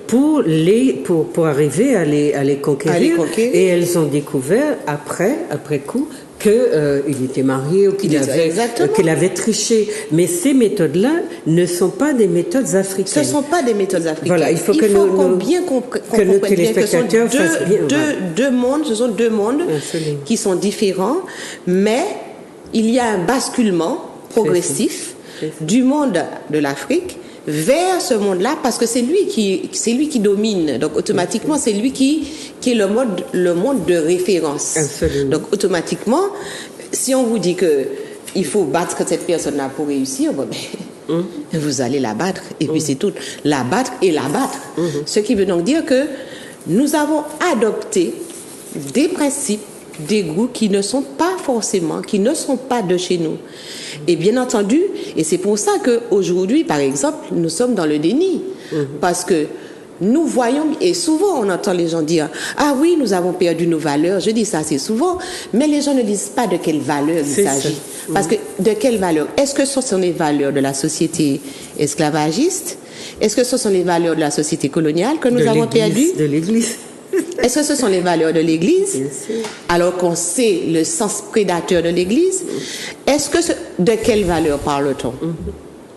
pour arriver à les conquérir. Et elles ont découvert après coup qu'il était marié ou qu'il avait triché. Mais ces méthodes-là ne sont pas des méthodes africaines. Ce ne sont pas des méthodes africaines. Voilà, il faut qu'on bien comprenne nos téléspectateurs fassent bien. Ce sont deux mondes qui sont différents, mais il y a un basculement progressif du monde de l'Afrique vers ce monde-là, parce que c'est lui qui domine. Donc automatiquement, c'est lui qui est le monde de référence. Absolument. Donc automatiquement, si on vous dit que il faut battre cette personne-là pour réussir, vous allez la battre, et puis c'est tout. La battre et la battre. Ce qui veut donc dire que nous avons adopté des principes, des goûts qui ne sont pas de chez nous. Et bien entendu, et c'est pour ça qu'aujourd'hui, par exemple, nous sommes dans le déni. Parce que nous voyons, et souvent on entend les gens dire « Ah oui, nous avons perdu nos valeurs ». Je dis ça assez souvent, mais les gens ne disent pas de quelles valeurs il s'agit. Parce que de quelles valeurs? Est-ce que ce sont les valeurs de la société esclavagiste? Est-ce que ce sont les valeurs de la société coloniale que nous avons perdues? De l'Église. Est-ce que ce sont les valeurs de l'Église, alors qu'on sait le sens prédateur de l'Église? De quelles valeurs parle-t-on?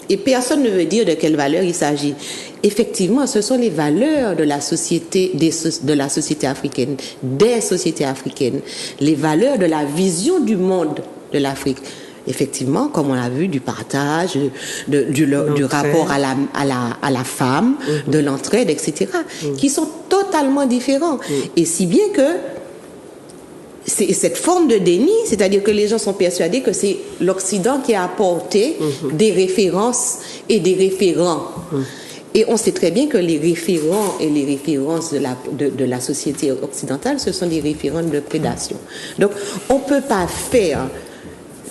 Et personne ne veut dire de quelles valeurs il s'agit. Effectivement, ce sont les valeurs de la société, de la société africaine, des sociétés africaines, les valeurs de la vision du monde de l'Afrique. Effectivement, comme on l'a vu, du partage, du rapport à la femme, de l'entraide, etc., qui sont totalement différents. Et si bien que c'est cette forme de déni, c'est-à-dire que les gens sont persuadés que c'est l'Occident qui a apporté des références et des référents. Et on sait très bien que les référents et les références de la société occidentale, ce sont des référents de prédation. Donc, on ne peut pas faire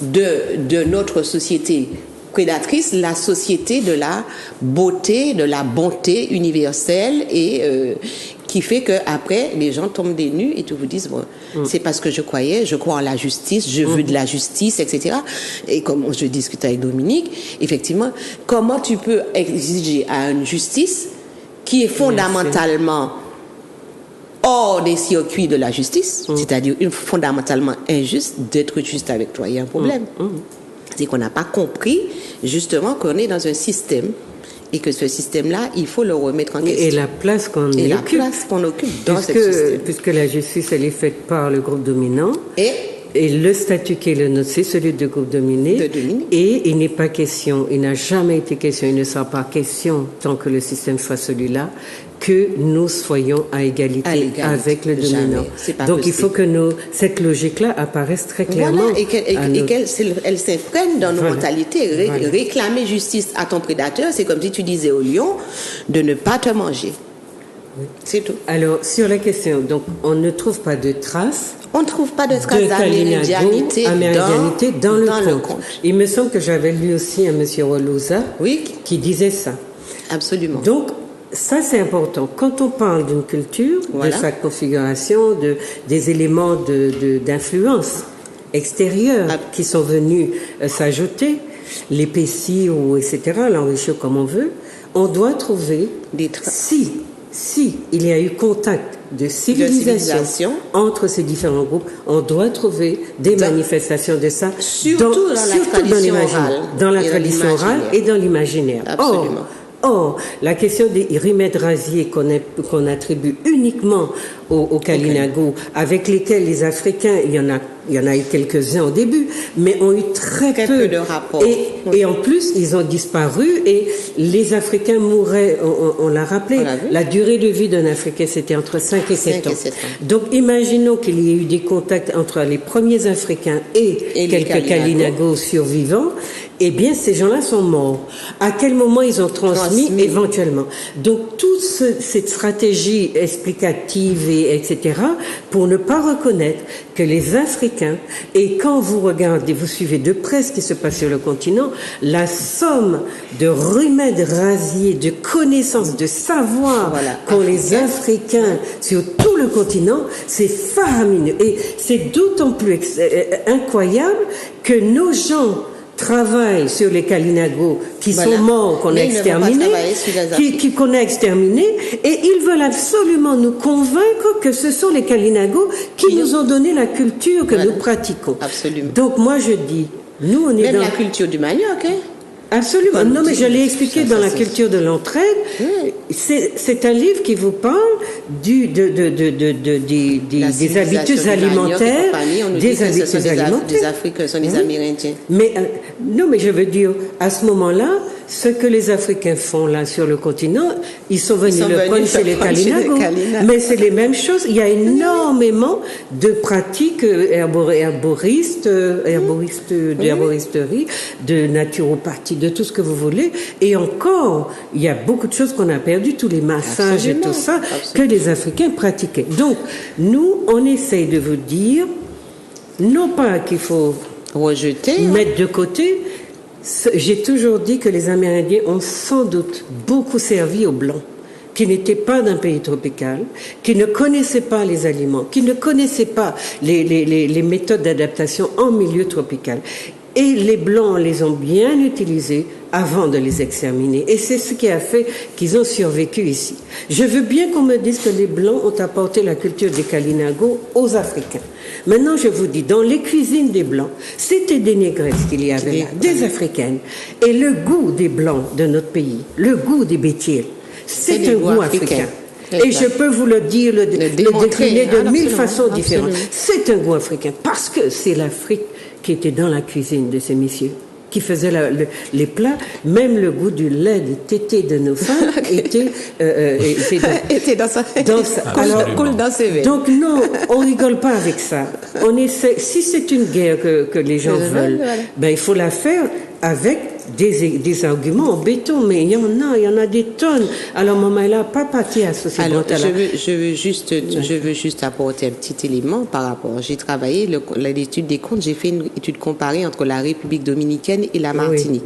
de notre société prédatrice la société de la beauté, de la bonté universelle, et qui fait qu'après les gens tombent des nues et vous disent c'est parce que je crois en la justice, je veux de la justice, etc. Et comme je discute avec Dominique, effectivement, comment tu peux exiger à une justice qui est fondamentalement hors des circuits de la justice, c'est-à-dire fondamentalement injuste, d'être juste avec toi? Il y a un problème. C'est qu'on n'a pas compris justement qu'on est dans un système, et que ce système-là, il faut le remettre en question. Et la place qu'on occupe. Et la place qu'on occupe dans ce système. Puisque la justice, elle est faite par le groupe dominant. Et le statut qui est le nôtre, c'est celui de groupe dominé. Et il n'est pas question, il n'a jamais été question, il ne sera pas question, tant que le système soit celui-là, que nous soyons à égalité avec le dominant. Donc il faut que cette logique-là apparaisse très clairement. Voilà, et qu'elle s'imprègne dans nos mentalités. Réclamer justice à ton prédateur, c'est comme si tu disais au lion de ne pas te manger. C'est tout. Alors, sur la question, donc, on ne trouve pas de traces. On ne trouve pas de traces d'amérindianité dans le conte. Il me semble que j'avais lu aussi un monsieur Walouza qui disait ça. Absolument. Donc, ça, c'est important. Quand on parle d'une culture, de sa configuration, des éléments d'influence extérieure qui sont venus s'ajouter, l'épaissir ou etc., l'enrichir comme on veut, on doit trouver des traces. Si il y a eu contact de civilisation entre ces différents groupes, on doit trouver des manifestations de ça, surtout dans la tradition orale et dans l'imaginaire. Absolument. Or, la question des remèdes rasiers qu'on attribue uniquement aux Kalinago, avec lesquels les Africains, il y en a eu quelques-uns au début, mais ont eu très peu de rapports. Et en plus, ils ont disparu et les Africains mouraient, on l'a rappelé, la durée de vie d'un Africain, c'était entre 5 et 7 ans. Donc, imaginons qu'il y ait eu des contacts entre les premiers Africains et quelques Kalinago survivants. Eh bien, ces gens-là sont morts. À quel moment ils ont transmis éventuellement? Donc, toute cette stratégie explicative et etc., pour ne pas reconnaître que les Africains, et quand vous regardez, vous suivez de près ce qui se passe sur le continent, la somme de remèdes rasiers, de connaissances, de savoir qu'ont les Africains sur tout le continent, c'est faramineux. Et c'est d'autant plus incroyable que nos gens travaillent sur les Kalinago qui sont morts, qu'on a exterminés, qu'on a exterminés, et ils veulent absolument nous convaincre que ce sont les Kalinago qui nous ont donné la culture que nous pratiquons. Absolument. Donc moi je dis, nous on est même dans la culture du manioc, hein? Absolument. Non, mais je l'ai expliqué dans la culture de l'entraide. C'est un livre qui vous parle des habitudes alimentaires, des habitudes alimentaires. Des Africains, sont des Amérindiens. Mais non, mais je veux dire, à ce moment-là, ce que les Africains font là sur le continent, ils sont venus le prendre chez les Kalinago. Mais c'est les mêmes choses. Il y a énormément de pratiques d'herboristerie, de naturopathie, de tout ce que vous voulez. Et encore, il y a beaucoup de choses qu'on a perdues, tous les massages et tout ça, que les Africains pratiquaient. Donc, nous, on essaye de vous dire, non pas qu'il faut mettre de côté. J'ai toujours dit que les Amérindiens ont sans doute beaucoup servi aux Blancs, qui n'étaient pas d'un pays tropical, qui ne connaissaient pas les aliments, qui ne connaissaient pas les méthodes d'adaptation en milieu tropical. Et les Blancs les ont bien utilisés avant de les exterminer. Et c'est ce qui a fait qu'ils ont survécu ici. Je veux bien qu'on me dise que les Blancs ont apporté la culture des Kalinago aux Africains. Maintenant, je vous dis, dans les cuisines des Blancs, c'était des négresses qu'il y avait là, des Africaines. Et le goût des Blancs de notre pays, le goût des bétiers, c'est un goût africain. Et je peux vous le dire, le décliner de mille façons différentes. C'est un goût africain, parce que c'est l'Afrique qui était dans la cuisine de ces messieurs, qui faisaient les plats. Même le goût du lait, du tété de nos femmes était dans sa coule dans ses veines. Donc non, on rigole pas avec ça. On essaie, si c'est une guerre que les gens veulent, ben il faut la faire avec des arguments en béton, mais il y en a des tonnes. Alors, maman, elle n'a pas parti à ce Alors, je veux juste apporter un petit élément par rapport. J'ai travaillé l'étude des comptes, j'ai fait une étude comparée entre la République dominicaine et la Martinique.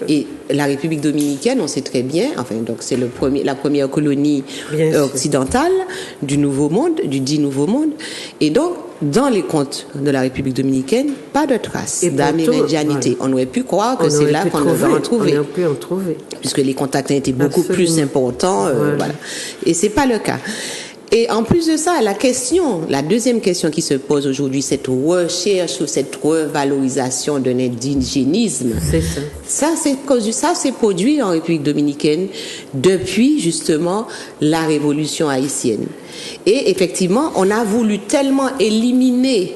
Et la République dominicaine, on sait très bien, enfin, donc c'est la première colonie occidentale du Nouveau Monde, du dit Nouveau Monde. Et donc, dans les comptes de la République dominicaine, pas de traces d'amérindianité. On aurait pu croire que c'est là qu'on devait en trouver. On aurait pu en trouver. Puisque les contacts étaient beaucoup plus importants. Voilà. Et c'est pas le cas. Et en plus de ça, la deuxième question qui se pose aujourd'hui, cette recherche ou cette revalorisation de l'indigénisme. C'est ça. Ça s'est produit en République dominicaine depuis justement la révolution haïtienne. Et effectivement, on a voulu tellement éliminer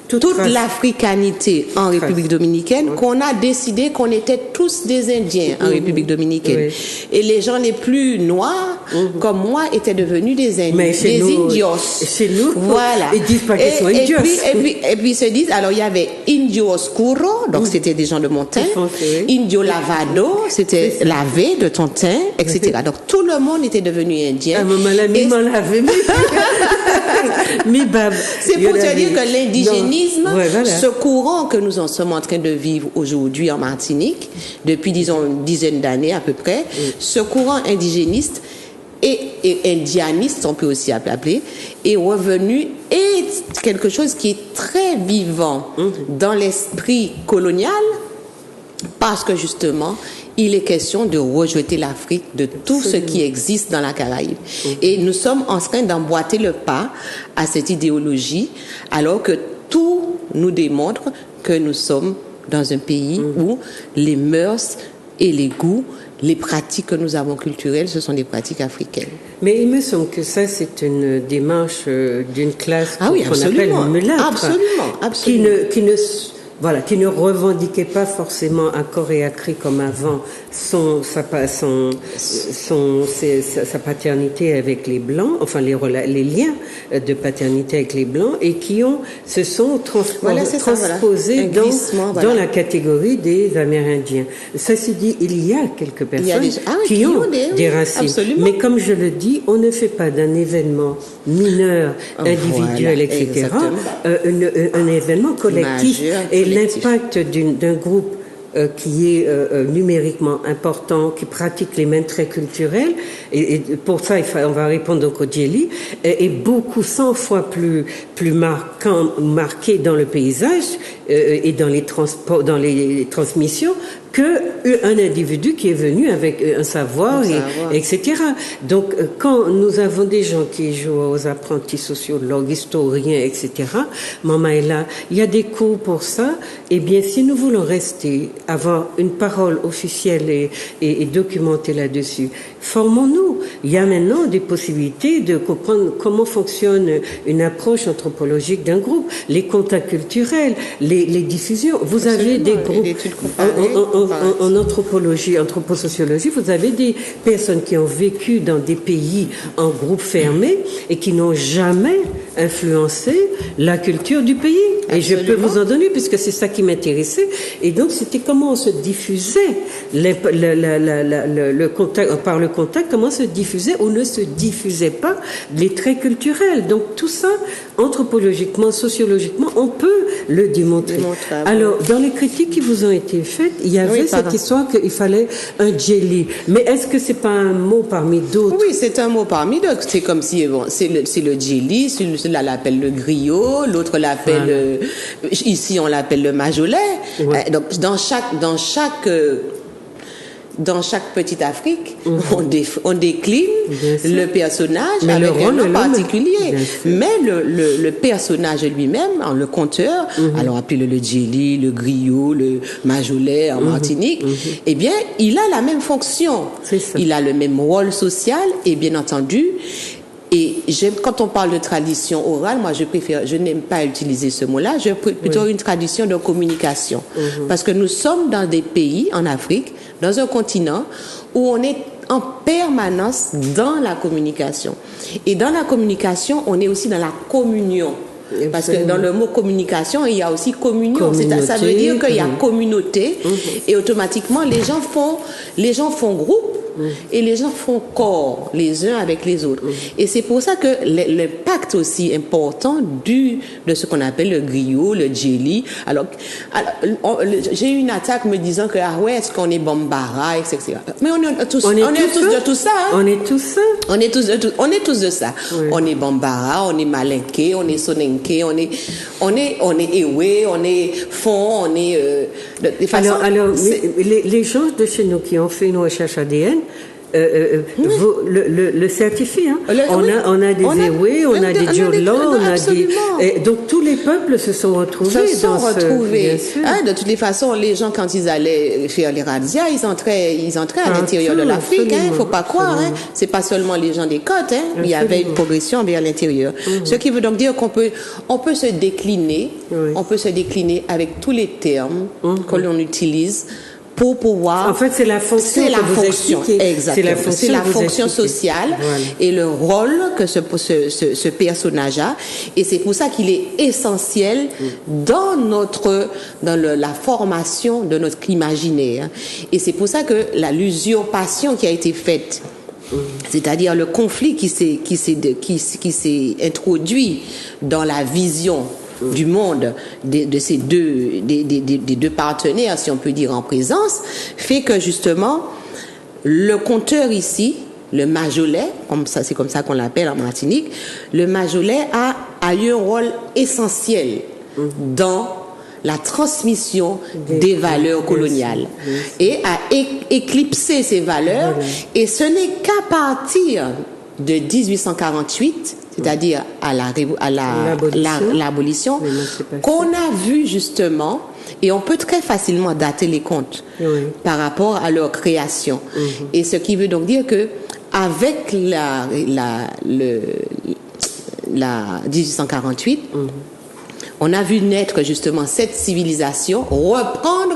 toute l'africanité en République dominicaine qu'on a décidé qu'on était tous des Indiens en République dominicaine. Et les gens les plus noirs, comme moi, étaient devenus des Indiens, des indios. Chez nous, voilà. Ils disent pas qu'ils sont indios. Et puis ils se disent, alors il y avait Indio Oscuro, donc c'était des gens de mon teint, Indio Lavado, c'était lavé de ton teint, etc. Donc tout le monde était devenu indien. C'est pour te dire que l'indigénisme, ce courant que nous en sommes en train de vivre aujourd'hui en Martinique, depuis disons une dizaine d'années à peu près, ce courant indigéniste et indianiste, on peut aussi appeler, est revenu, et quelque chose qui est très vivant dans l'esprit colonial, parce que justement, il est question de rejeter l'Afrique de tout ce qui existe dans la Caraïbe. Et nous sommes en train d'emboîter le pas à cette idéologie, alors que tout nous démontre que nous sommes dans un pays où les mœurs et les goûts les pratiques que nous avons culturelles, ce sont des pratiques africaines. Mais il me semble que ça, c'est une démarche d'une classe qu'on appelle mulâtre. Absolument. Qui ne revendiquait pas forcément à corps et à cri comme avant sa paternité avec les Blancs, enfin les liens de paternité avec les Blancs, et qui se sont transposés dans la catégorie des Amérindiens. Ceci dit, il y a quelques personnes qui ont des racines. Absolument. Mais comme je le dis, on ne fait pas d'un événement mineur, individuel, etc., un événement collectif. Et l'impact d'un groupe qui est numériquement important, qui pratique les mêmes traits culturels, et pour ça, on va répondre donc au Djeli, est beaucoup 100 fois plus marqué dans le paysage et dans les transmissions qu'un individu qui est venu avec un savoir, etc. Donc, quand nous avons des gens qui jouent aux apprentis sociologues, historiens, etc., Maman est là, il y a des cours pour ça. Eh bien, si nous voulons avoir une parole officielle et documentée là-dessus, formons-nous. Il y a maintenant des possibilités de comprendre comment fonctionne une approche anthropologique d'un groupe, les contacts culturels, les diffusions. Vous avez des groupes en anthropologie, anthroposociologie, vous avez des personnes qui ont vécu dans des pays en groupe fermé et qui n'ont jamais influencé la culture du pays. Et je peux vous en donner puisque c'est ça qui m'intéressait. Et donc c'était comment on se diffusait le contact, par le contact, comment se diffusait ou ne se diffusait pas les traits culturels. Donc tout ça, anthropologiquement, sociologiquement, on peut le démontrer. Alors, dans les critiques qui vous ont été faites, il y avait cette histoire qu'il fallait un Djeli. Mais est-ce que c'est pas un mot parmi d'autres? Oui, c'est un mot parmi d'autres. C'est comme si, c'est le Djeli, celui-là l'appelle le griot, l'autre l'appelle, ici on l'appelle le majolais. Ouais. Donc, dans chaque petite Afrique, on décline le personnage avec un nom particulier. Mais le personnage lui-même, le conteur, alors appelez-le le Djeli, le griot, le majolais en Martinique, eh bien, il a la même fonction. Il a le même rôle social et bien entendu, quand on parle de tradition orale, moi je n'aime pas utiliser ce mot-là, je plutôt une tradition de communication. Parce que nous sommes dans des pays en Afrique, dans un continent où on est en permanence dans la communication. Et dans la communication, on est aussi dans la communion. Parce que dans le mot communication, il y a aussi communion. Ça veut dire qu'il y a communauté et automatiquement les gens font groupe. Et les gens font corps les uns avec les autres. Et c'est pour ça que le pacte aussi important de ce qu'on appelle le griot, le Djeli. Alors j'ai eu une attaque me disant que est-ce qu'on est Bambara, etc. Mais on est tous de tout ça. Hein? On est tous ça. On est tous de ça. Oui. On est Bambara, on est Malinké, on est Sonenké, on est Ewe, on est Fon, on est alors les gens de chez nous qui ont fait une recherche ADN le certifie. Hein. On a des Ewe, on a des Djolo, donc tous les peuples se sont retrouvés. De toutes les façons, les gens quand ils allaient faire les razzias, ils entraient à l'intérieur de l'Afrique. Il faut pas croire. C'est pas seulement les gens des côtes. Il y avait une progression vers l'intérieur. Ce qui veut donc dire qu'on peut se décliner. On peut se décliner avec tous les termes que l'on utilise. Pour pouvoir. En fait, c'est la fonction. Exactement. C'est la fonction sociale et le rôle que ce personnage a. Et c'est pour ça qu'il est essentiel dans la formation de notre imaginaire. Et c'est pour ça que l'usurpation qui a été faite, c'est-à-dire le conflit qui s'est introduit dans la vision du monde de ces des deux partenaires, si on peut dire en présence, fait que justement le conteur ici, le majolais, c'est comme ça qu'on l'appelle en Martinique, le majolais a eu un rôle essentiel dans la transmission des valeurs coloniales et a éclipsé ces valeurs, et ce n'est qu'à partir de 1848, c'est-à-dire à l'abolition, qu'on a vu justement Et on peut très facilement dater les contes par rapport à leur création. Et ce qui veut donc dire que avec la 1848, on a vu naître justement cette civilisation, reprendre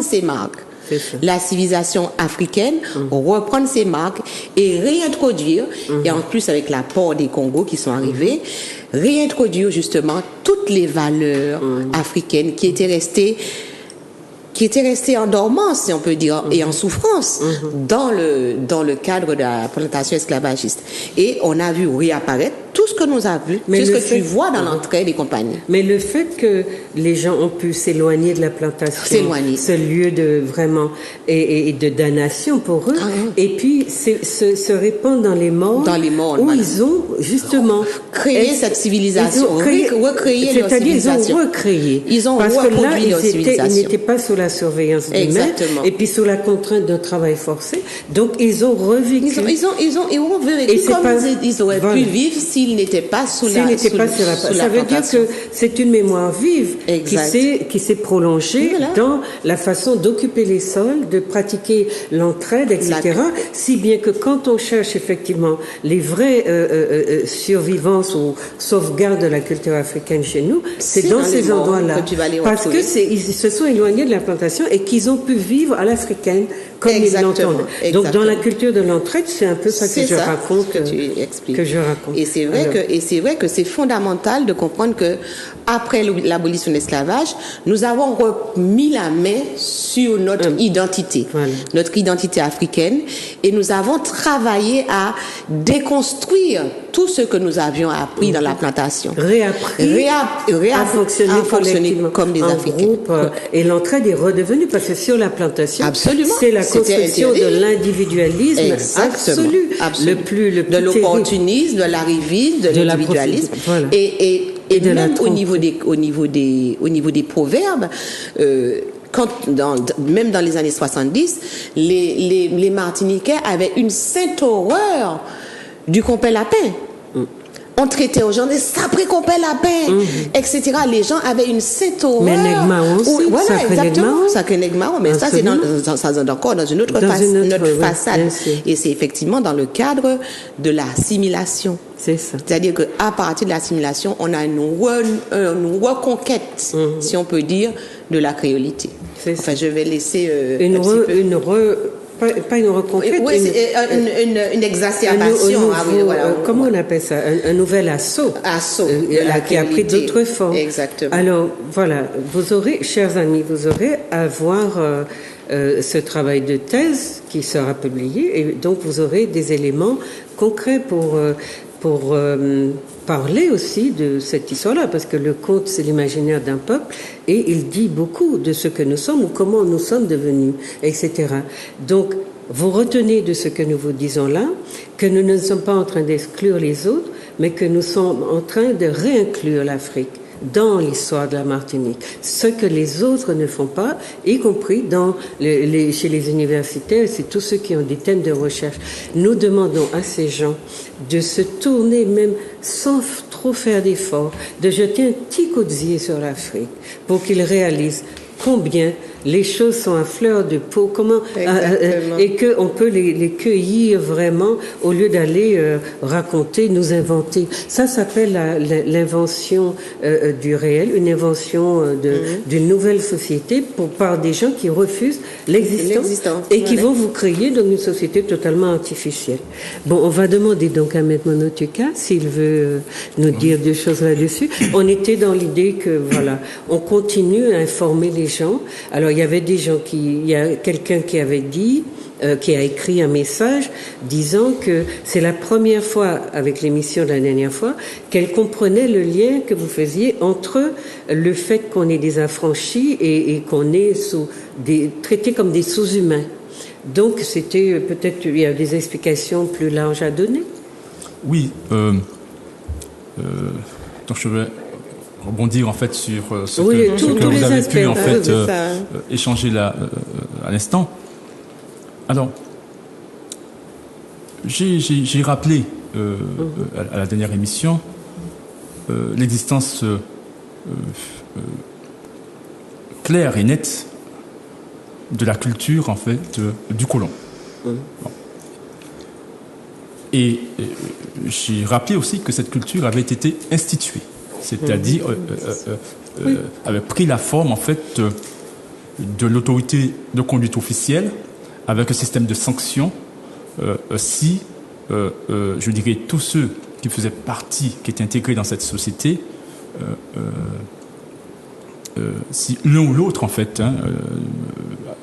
ses marques. La civilisation africaine, reprendre ses marques et réintroduire, et en plus avec l'apport des Congos qui sont arrivés, réintroduire justement toutes les valeurs africaines qui étaient restées en dormance, si on peut dire, et en souffrance dans le cadre de la plantation esclavagiste. Et on a vu réapparaître tout ce que nous avons vu, tout ce que tu vois dans l'entrée des compagnies. Mais le fait que les gens ont pu s'éloigner de la plantation, ce lieu de vraiment et de damnation pour eux, et puis se répandre dans les mondes où ils ont justement créé cette civilisation, recréé leur civilisation. Ils ont reproduit leur civilisation. Ils n'étaient pas sous la surveillance humaine, et puis sous la contrainte d'un travail forcé. Donc ils ont revécu. Ils ont vécu comme ils auraient pu vivre s'ils n'étaient pas sous la Ça veut dire que c'est une mémoire vive qui s'est prolongée dans la façon d'occuper les sols, de pratiquer l'entraide, etc. Si bien que quand on cherche effectivement les vraies survivances ou sauvegardes de la culture africaine chez nous, c'est dans ces endroits-là. Parce que ils se sont éloignés de la plantation et qu'ils ont pu vivre à l'africaine comme ils l'entendent. Donc dans la culture de l'entraide, c'est un peu ça que je raconte. Et c'est vrai que c'est fondamental de comprendre que après l'abolition de l'esclavage, nous avons remis la main sur notre identité, notre identité africaine, et nous avons travaillé à déconstruire tout ce que nous avions appris dans la plantation. Réappris à fonctionner comme des Africains. Groupe, et l'entraide est redevenue, parce que sur la plantation, c'est la construction de l'individualisme absolu, le plus de l'opportunisme, de l'arrivisme, de l'individualisme, et même au niveau des proverbes. Même dans les années 70, les Martiniquais avaient une sainte horreur du compère lapin. On traitait aux gens des saprés compères lapins, etc. Les gens avaient une sainte horreur. Mais Negmao aussi. Voilà, exactement. Sacré Negmao. Mais ça, c'est encore dans une autre façade. Et c'est effectivement dans le cadre de l'assimilation. C'est ça. C'est-à-dire qu'à partir de l'assimilation, on a une reconquête, si on peut dire, de la créolité. Enfin, je vais laisser pas une reconquête. Oui, c'est une exacerbation. Comment on appelle ça? Un nouvel assaut. Qui a pris d'autres formes. Exactement. Alors, voilà, chers amis, vous aurez à voir ce travail de thèse qui sera publié, et donc vous aurez des éléments concrets pour parler aussi de cette histoire-là, parce que le conte, c'est l'imaginaire d'un peuple, et il dit beaucoup de ce que nous sommes ou comment nous sommes devenus, etc. Donc, vous retenez de ce que nous vous disons là, que nous ne sommes pas en train d'exclure les autres, mais que nous sommes en train de réinclure l'Afrique dans l'histoire de la Martinique, ce que les autres ne font pas, y compris chez les universitaires, c'est tous ceux qui ont des thèmes de recherche. Nous demandons à ces gens de se tourner, même sans trop faire d'efforts, de jeter un petit coup d'œil sur l'Afrique pour qu'ils réalisent combien les choses sont à fleur de peau, et qu'on peut les cueillir vraiment au lieu d'aller raconter, nous inventer. Ça s'appelle l'invention du réel, une invention d'une nouvelle société par des gens qui refusent l'existence et qui vont vous créer dans une société totalement artificielle. Bon, on va demander donc à Maître Monotuka s'il veut nous dire deux choses là-dessus. On était dans l'idée que, voilà, on continue à informer les gens. Alors, il y a quelqu'un qui avait dit, qui a écrit un message disant que c'est la première fois, avec l'émission de la dernière fois, qu'elle comprenait le lien que vous faisiez entre le fait qu'on est des affranchis et qu'on est traités comme des sous-humains. Donc, c'était peut-être, il y a des explications plus larges à donner. Oui. Donc, je vais rebondir en fait sur ce que vous avez pu en fait échanger là à l'instant. Alors, j'ai rappelé à la dernière émission l'existence claire et nette de la culture en fait du colon. Bon. Et j'ai rappelé aussi que cette culture avait été instituée, c'est-à-dire avait pris la forme en fait de l'autorité de conduite officielle avec un système de sanctions si je dirais tous ceux qui faisaient partie, qui étaient intégrés dans cette société, si l'un ou l'autre en fait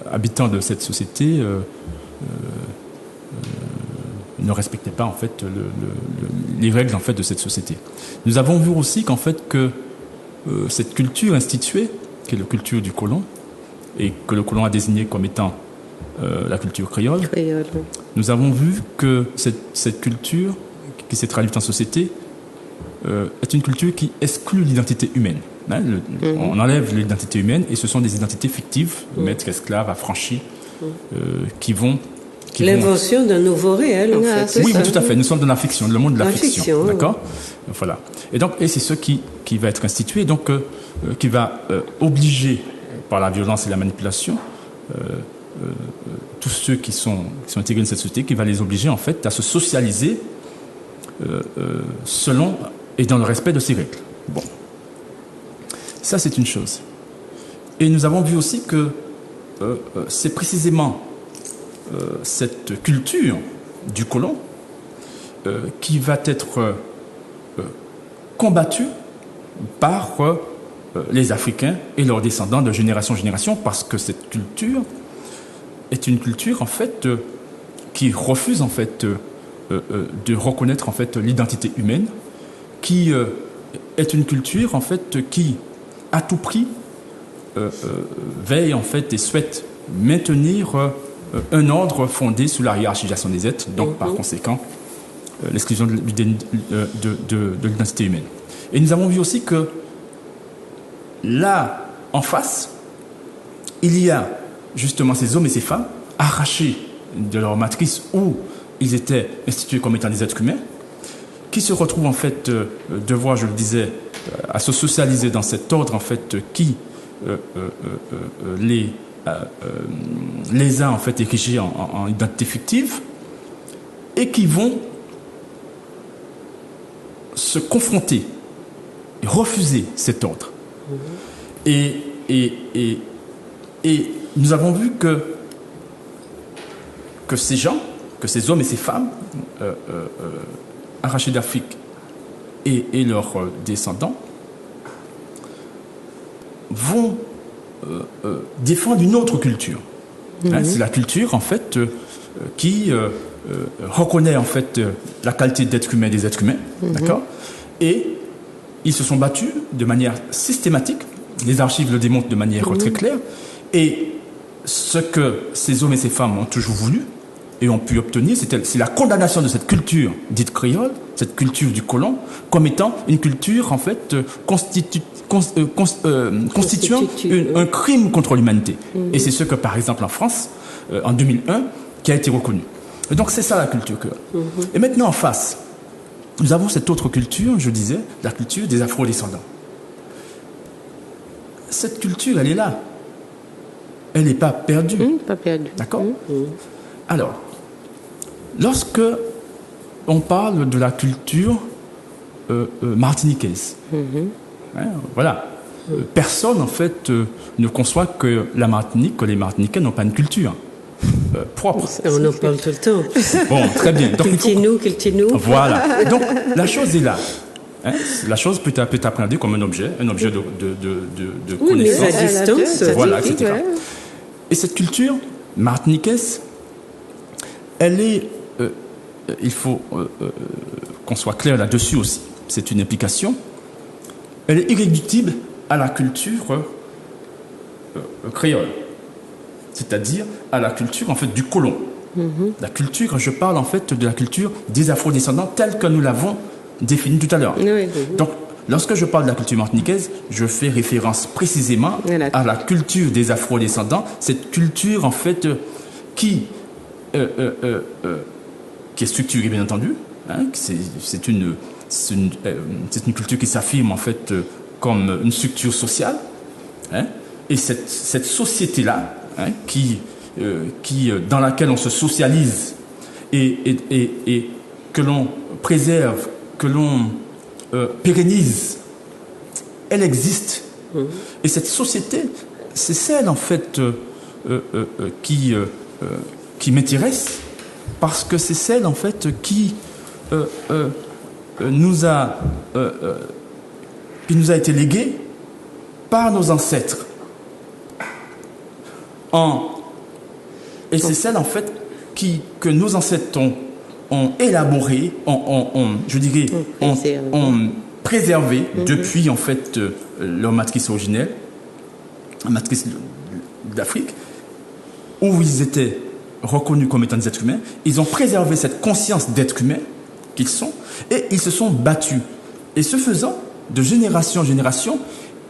habitant de cette société ne respectait pas en fait les règles en fait de cette société. Nous avons vu aussi qu'en fait que cette culture instituée, qui est la culture du colon, et que le colon a désigné comme étant la culture créole, nous avons vu que cette culture qui s'est traduite en société est une culture qui exclut l'identité humaine. Hein, on enlève l'identité humaine et ce sont des identités fictives, maîtres, esclaves, affranchis, qui vont... L'invention d'un nouveau réel, en fait. Oui, tout à fait. Nous sommes dans la fiction, le monde de la fiction. D'accord ? Voilà. Et c'est ce qui va être institué, donc qui va obliger, par la violence et la manipulation, tous ceux qui sont intégrés dans cette société, qui va les obliger, en fait, à se socialiser selon et dans le respect de ces règles. Bon. Ça, c'est une chose. Et nous avons vu aussi que c'est précisément cette culture du colon qui va être combattue par les Africains et leurs descendants de génération en génération, parce que cette culture est une culture en fait qui refuse en fait de reconnaître en fait l'identité humaine, qui est une culture en fait qui à tout prix veille en fait et souhaite maintenir un ordre fondé sous la hiérarchisation des êtres, donc par conséquent l'exclusion de l'identité humaine. Et nous avons vu aussi que là, en face, il y a justement ces hommes et ces femmes arrachés de leur matrice où ils étaient institués comme étant des êtres humains, qui se retrouvent en fait devoir, je le disais, à se socialiser dans cet ordre en fait qui les a en fait érigés en identité fictive et qui vont se confronter et refuser cet ordre. Et nous avons vu que ces gens, que ces hommes et ces femmes arrachés d'Afrique et leurs descendants vont défendre une autre culture. Hein, c'est la culture en fait qui reconnaît en fait la qualité d'être humain des êtres humains, d'accord ? Et ils se sont battus de manière systématique. Les archives le démontrent de manière très claire. Et ce que ces hommes et ces femmes ont toujours voulu et ont pu obtenir, c'est la condamnation de cette culture dite créole, cette culture du colon, comme étant une culture en fait constituant un crime contre l'humanité. Et c'est ce que, par exemple, en France, en 2001, qui a été reconnu. Et donc c'est ça la culture créole. Et maintenant en face, nous avons cette autre culture, je disais, la culture des afro-descendants. Cette culture, elle est là. Elle n'est pas perdue. Pas perdue. D'accord ? Alors, lorsque on parle de la culture martiniquaise, hein, voilà, personne en fait ne conçoit que la Martinique, que les Martiniquais n'ont pas une culture propre. On en parle tout le temps. Bon, très bien. Donc, Cultino. Voilà. Donc, la chose est là. Hein, la chose peut être appréhendée comme un objet de Oui, mais connaissance. à distance. Voilà, etc. Et cette culture martiniquaise, elle est, il faut qu'on soit clair là-dessus aussi, c'est une implication, elle est irréductible à la culture créole, c'est-à-dire à la culture en fait du colon. La culture, je parle en fait de la culture des afro-descendants telle que nous l'avons définie tout à l'heure. Donc, lorsque je parle de la culture martiniquaise, je fais référence précisément à la culture des afro-descendants, cette culture en fait qui est structurée bien entendu, hein, c'est une culture qui s'affirme en fait comme une structure sociale, hein, et cette société-là, hein, qui dans laquelle on se socialise et que l'on préserve, que l'on pérennise, elle existe. Et cette société, c'est celle en fait qui m'intéresse, parce que c'est celle en fait qui nous a été léguée par nos ancêtres. Et c'est celle en fait que nos ancêtres ont élaboré, ont préservé depuis en fait leur matrice originelle, la matrice d'Afrique, où ils étaient reconnus comme étant des êtres humains. Ils ont préservé cette conscience d'être humain qu'ils sont, et ils se sont battus. Et ce faisant, de génération en génération,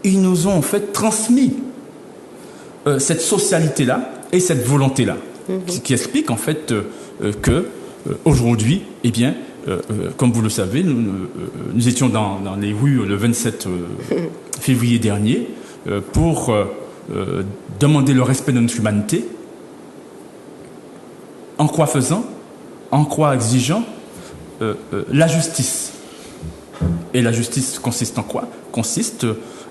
ils nous ont en fait transmis cette socialité-là et cette volonté-là, qui explique en fait que aujourd'hui, eh bien, comme vous le savez, nous étions dans les rues le 27 février dernier pour demander le respect de notre humanité. En quoi faisant? En quoi exigeant la justice. Et la justice consiste en quoi? Consiste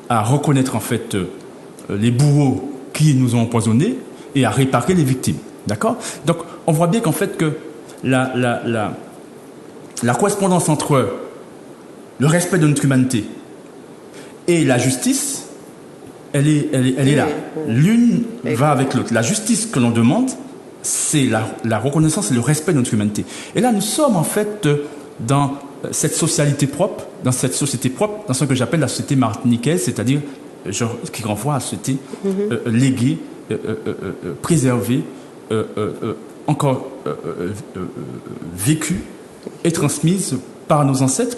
à reconnaître en fait les bourreaux qui nous ont empoisonnés et à réparer les victimes. D'accord? Donc on voit bien qu'en fait que la correspondance entre le respect de notre humanité et la justice, elle est là. L'une va avec l'autre. La justice que l'on demande, c'est la reconnaissance et le respect de notre humanité. Et là, nous sommes en fait dans cette socialité propre, dans cette société propre, dans ce que j'appelle la société martiniquaise, c'est-à-dire qui renvoie à la société léguée, préservée, encore vécue et transmise par nos ancêtres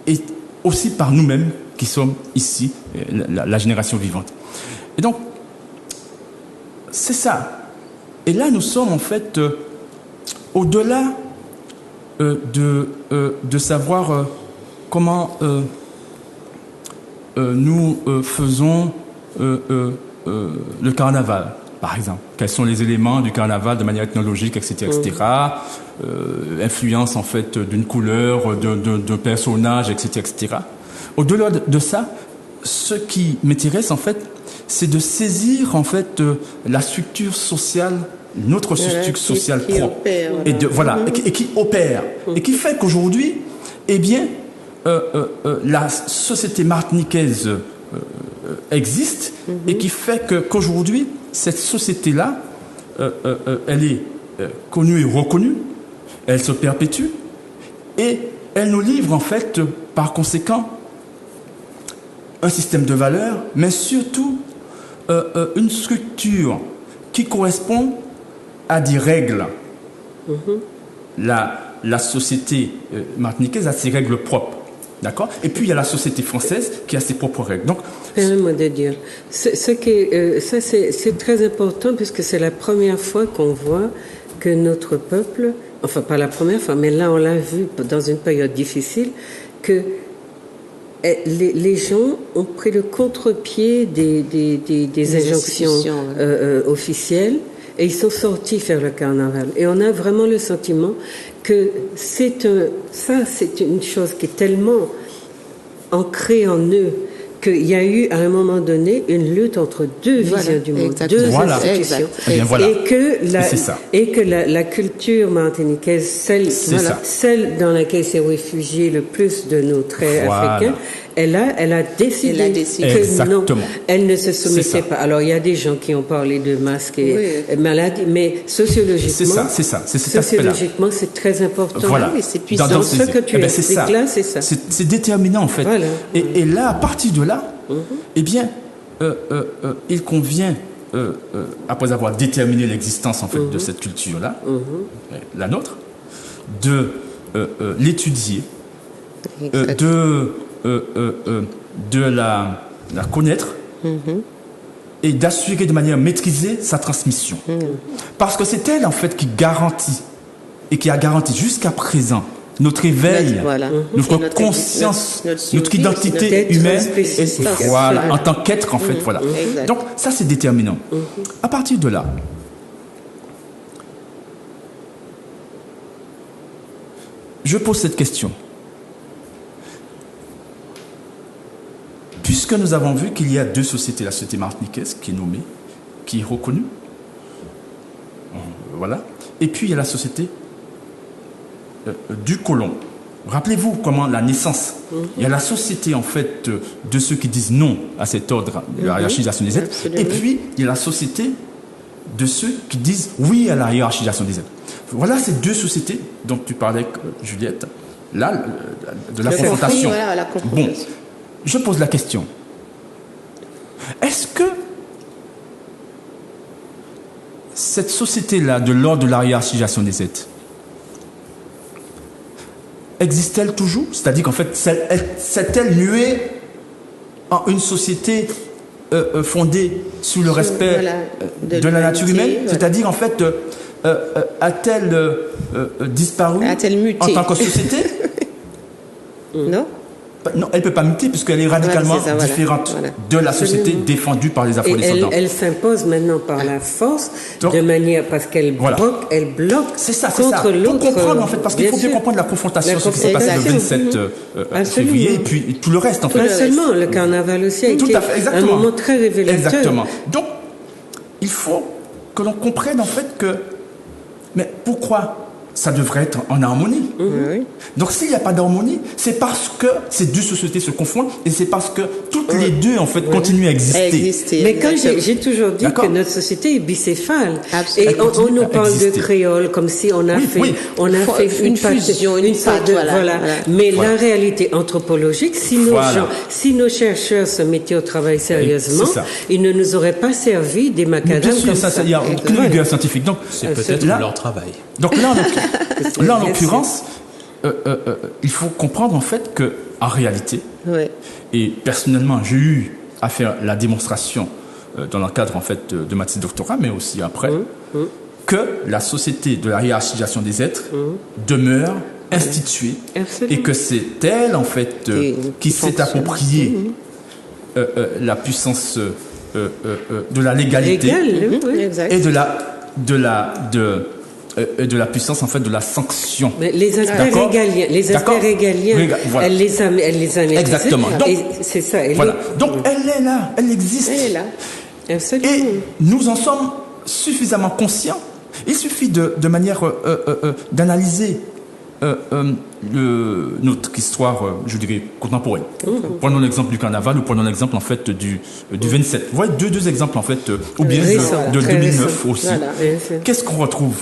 et aussi par nous-mêmes qui sommes ici, la génération vivante. Et donc, c'est ça. Et là, nous sommes en fait au-delà de savoir comment nous faisons le carnaval, par exemple. Quels sont les éléments du carnaval de manière ethnologique, etc., etc. Influence en fait d'une couleur, de personnages, etc., etc. Au-delà de ça, ce qui m'intéresse en fait, c'est de saisir en fait la structure sociale, notre structure sociale qui propre, opère, et qui opère, et qui fait qu'aujourd'hui, eh bien, la société martiniquaise existe, et qui fait qu'aujourd'hui, cette société-là, elle est connue et reconnue, elle se perpétue, et elle nous livre en fait, par conséquent, un système de valeurs, mais surtout une structure qui correspond à des règles. La société martiniquaise a ses règles propres, d'accord? Et puis il y a la société française qui a ses propres règles. Donc, permettez-moi de dire, ça c'est très important puisque c'est la première fois qu'on voit que notre peuple, enfin pas la première fois, mais là on l'a vu dans une période difficile, que les gens ont pris le contre-pied des injonctions officielles et ils sont sortis faire le carnaval. Et on a vraiment le sentiment que c'est une chose qui est tellement ancrée en eux qu'il y a eu à un moment donné une lutte entre deux visions du monde, deux institutions, et que la culture martiniquaise, celle dans laquelle s'est réfugié le plus de nos traits africains, elle a décidé que non, elle ne se soumettait pas. Alors il y a des gens qui ont parlé de masques et maladies, mais sociologiquement, c'est très important. Voilà. Dans ce que tu expliques là, c'est ça. C'est déterminant en fait. Voilà. Et là, à partir de là, eh bien, il convient, après avoir déterminé l'existence en fait de cette culture-là, la nôtre, de l'étudier, de la connaître et d'assurer de manière maîtrisée sa transmission. Parce que c'est elle en fait qui garantit et qui a garanti jusqu'à présent notre éveil, Voilà. notre conscience, notre identité notre humaine, spécifique. voilà, en tant qu'être, en fait, voilà. Exact. Donc, ça, c'est déterminant. À partir de là, je pose cette question. Puisque nous avons vu qu'il y a deux sociétés, la société martiniquaise qui est nommée, qui est reconnue, voilà, et puis il y a la société du colon. Rappelez-vous comment la naissance, il y a la société en fait de ceux qui disent non à cet ordre de la hiérarchisation des êtres, Absolument. et puis il y a la société de ceux qui disent oui à la hiérarchisation des êtres. Voilà ces deux sociétés dont tu parlais, Juliette, là, de la confrontation. Voilà, la confrontation. Bon, je pose la question. Est-ce que cette société-là, de l'ordre de la hiérarchisation des êtres, existe-t-elle toujours? C'est-à-dire qu'en fait, s'est-elle muée en une société fondée sur le respect Voilà, de la nature humaine? voilà. C'est-à-dire, en fait, a-t-elle disparu A-t-elle muté? en tant que société? Non? Non, elle ne peut pas muter puisqu'elle est radicalement Voilà, c'est ça, voilà. différente Voilà. de la société Absolument. défendue par les Et afro-descendants. elle s'impose maintenant par la force, Donc, de manière parce qu'elle voilà. bloque C'est ça, c'est contre ça. l'autre. Pour comprendre, en fait, parce qu'il faut bien sûr. comprendre la confrontation, La ce qui s'est passé le confrontation. 27 Absolument. février, et puis tout le reste, en fait. Pas seulement, le carnaval aussi a Tout été à fait, un exactement. moment très révélateur. Exactement. Donc, il faut que l'on comprenne, en fait, que... Mais pourquoi ça devrait être en harmonie? Oui. Donc, s'il n'y a pas d'harmonie, c'est parce que ces deux sociétés se confondent, et c'est parce que toutes les deux, en fait, continuent à exister. Mais quand j'ai toujours dit D'accord. que notre société est bicéphale, Absolument. et Elle continue on nous à parle exister. de créole comme si on a Oui, fait, oui. on a fait Une fusion, une sorte pâte, de, voilà. Mais Voilà. la réalité anthropologique, si nos Voilà. gens, si nos chercheurs se mettaient au travail sérieusement, c'est ça. ils ne nous auraient pas servi des Mais macadams bien sûr, comme ça, ça. il n'y a aucune Voilà. rigueur scientifique. Donc, C'est peut-être là- leur travail. Donc là, en Bien l'occurrence, il faut comprendre en fait que, en réalité, Ouais. et personnellement, j'ai eu à faire la démonstration dans le cadre en fait de ma thèse de doctorat, mais aussi après, que la société de la hiérarchisation des êtres demeure instituée Absolument. et que c'est elle en fait qui s'est fonctionne. appropriée la puissance de la légalité Légal, oui. Exact. et de la puissance en fait de la sanction. Mais les aspects D'accord. régaliens, D'accord. voilà. Elle les a maîtrisés. Exactement. Donc, Et c'est ça. Voilà. Donc elle est là, elle existe. Elle est là. Absolument. Et nous en sommes suffisamment conscients. Il suffit de manière d'analyser notre histoire, je dirais, contemporaine. Prenons l'exemple du carnaval ou prenons l'exemple en fait du 27. Vous voyez deux exemples en fait, ou bien Récent, de très 2009 récent. aussi. Voilà. Qu'est-ce qu'on retrouve?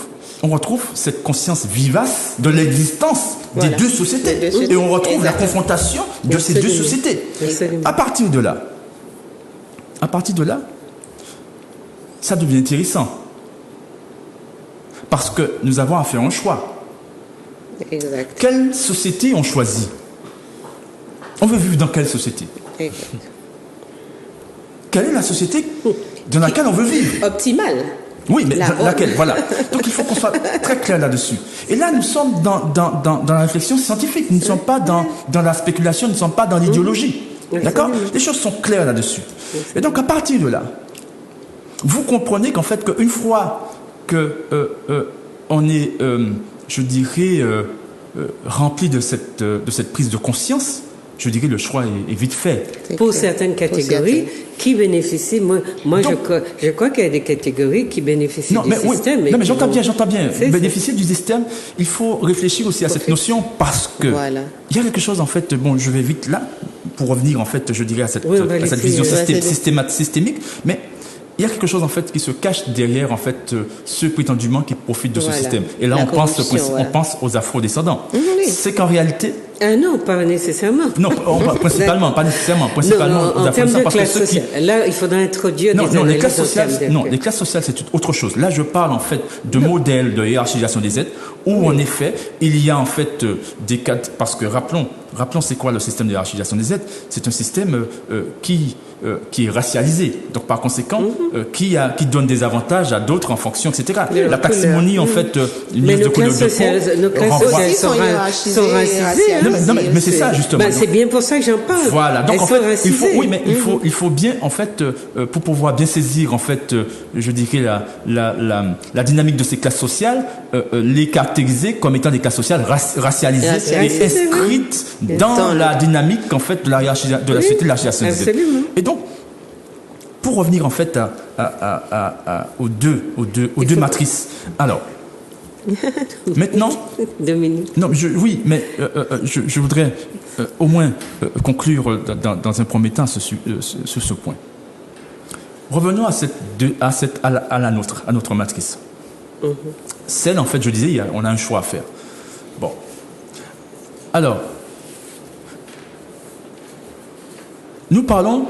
On retrouve cette conscience vivace de l'existence Voilà. des deux sociétés. Des deux sociétés. Et on retrouve la Exactement. confrontation de ces deux Absolument. sociétés. Absolument. À partir de là, ça devient intéressant. Parce que nous avons à faire un choix. Exact. Quelle société on choisit? On veut vivre dans quelle société? Exact. Quelle est la société dans laquelle on veut vivre? Optimal. Oui, mais La bonne. laquelle? Voilà. Donc il faut qu'on soit très clair là-dessus. Et là, nous sommes dans la réflexion scientifique. Nous ne sommes pas dans la spéculation, nous ne sommes pas dans l'idéologie. D'accord? Les choses sont claires là-dessus. Et donc à partir de là, vous comprenez qu'en fait, qu'une fois que on est, je dirais, rempli de cette prise de conscience, je dirais le choix est vite fait. Pour certaines catégories qui bénéficient, moi Donc- je crois qu'il y a des catégories qui bénéficient Non, du mais oui, système. non, mais j'entends bien. C'est- Bénéficier du système, il faut réfléchir aussi à cette notion parce que Voilà. il y a quelque chose en fait. Bon, je vais vite là pour revenir en fait, je dirais à cette Oui, on va à cette laisser- vision vas-y. systémique, mais il y a quelque chose en fait qui se cache derrière en fait ceux prétendument qui profitent de ce Voilà. système. Et là, La on pense corruption, voilà. aux afro-descendants. Oui. C'est qu'en réalité, Ah non, pas nécessairement. non, principalement, pas nécessairement, principalement Non, aux en termes de afro-descendants parce que classe ceux qui sociale. Là, il faudra introduire non, des non, les analyses classes en sociales, termes de non, classe. les classes sociales, c'est autre chose. Là, je parle en fait de modèles de hiérarchisation des êtres où, en effet, il y a en fait des cadres, parce que rappelons, c'est quoi le système de hiérarchisation des êtres? C'est un système qui qui est racialisé. Donc par conséquent, qui donne des avantages à d'autres en fonction, etc. La parcimonie, en fait, mais nos classes sociales sont racisées. Mais c'est ça justement. C'est bien pour ça que j'en parle. Voilà. Donc en fait, il faut bien, en fait, pour pouvoir bien saisir, en fait, je dirais la dynamique de ces classes sociales, les caractériser comme étant des classes sociales racialisées et inscrites dans la dynamique, en fait, de la hiérarchie, de la société de la hiérarchie. Et donc, pour revenir en fait aux deux matrices. Alors, maintenant. Dominique. Non, je voudrais au moins conclure dans un premier temps sur ce point. Revenons à notre matrice. Celle, en fait, je disais, on a un choix à faire. Bon. Alors, nous parlons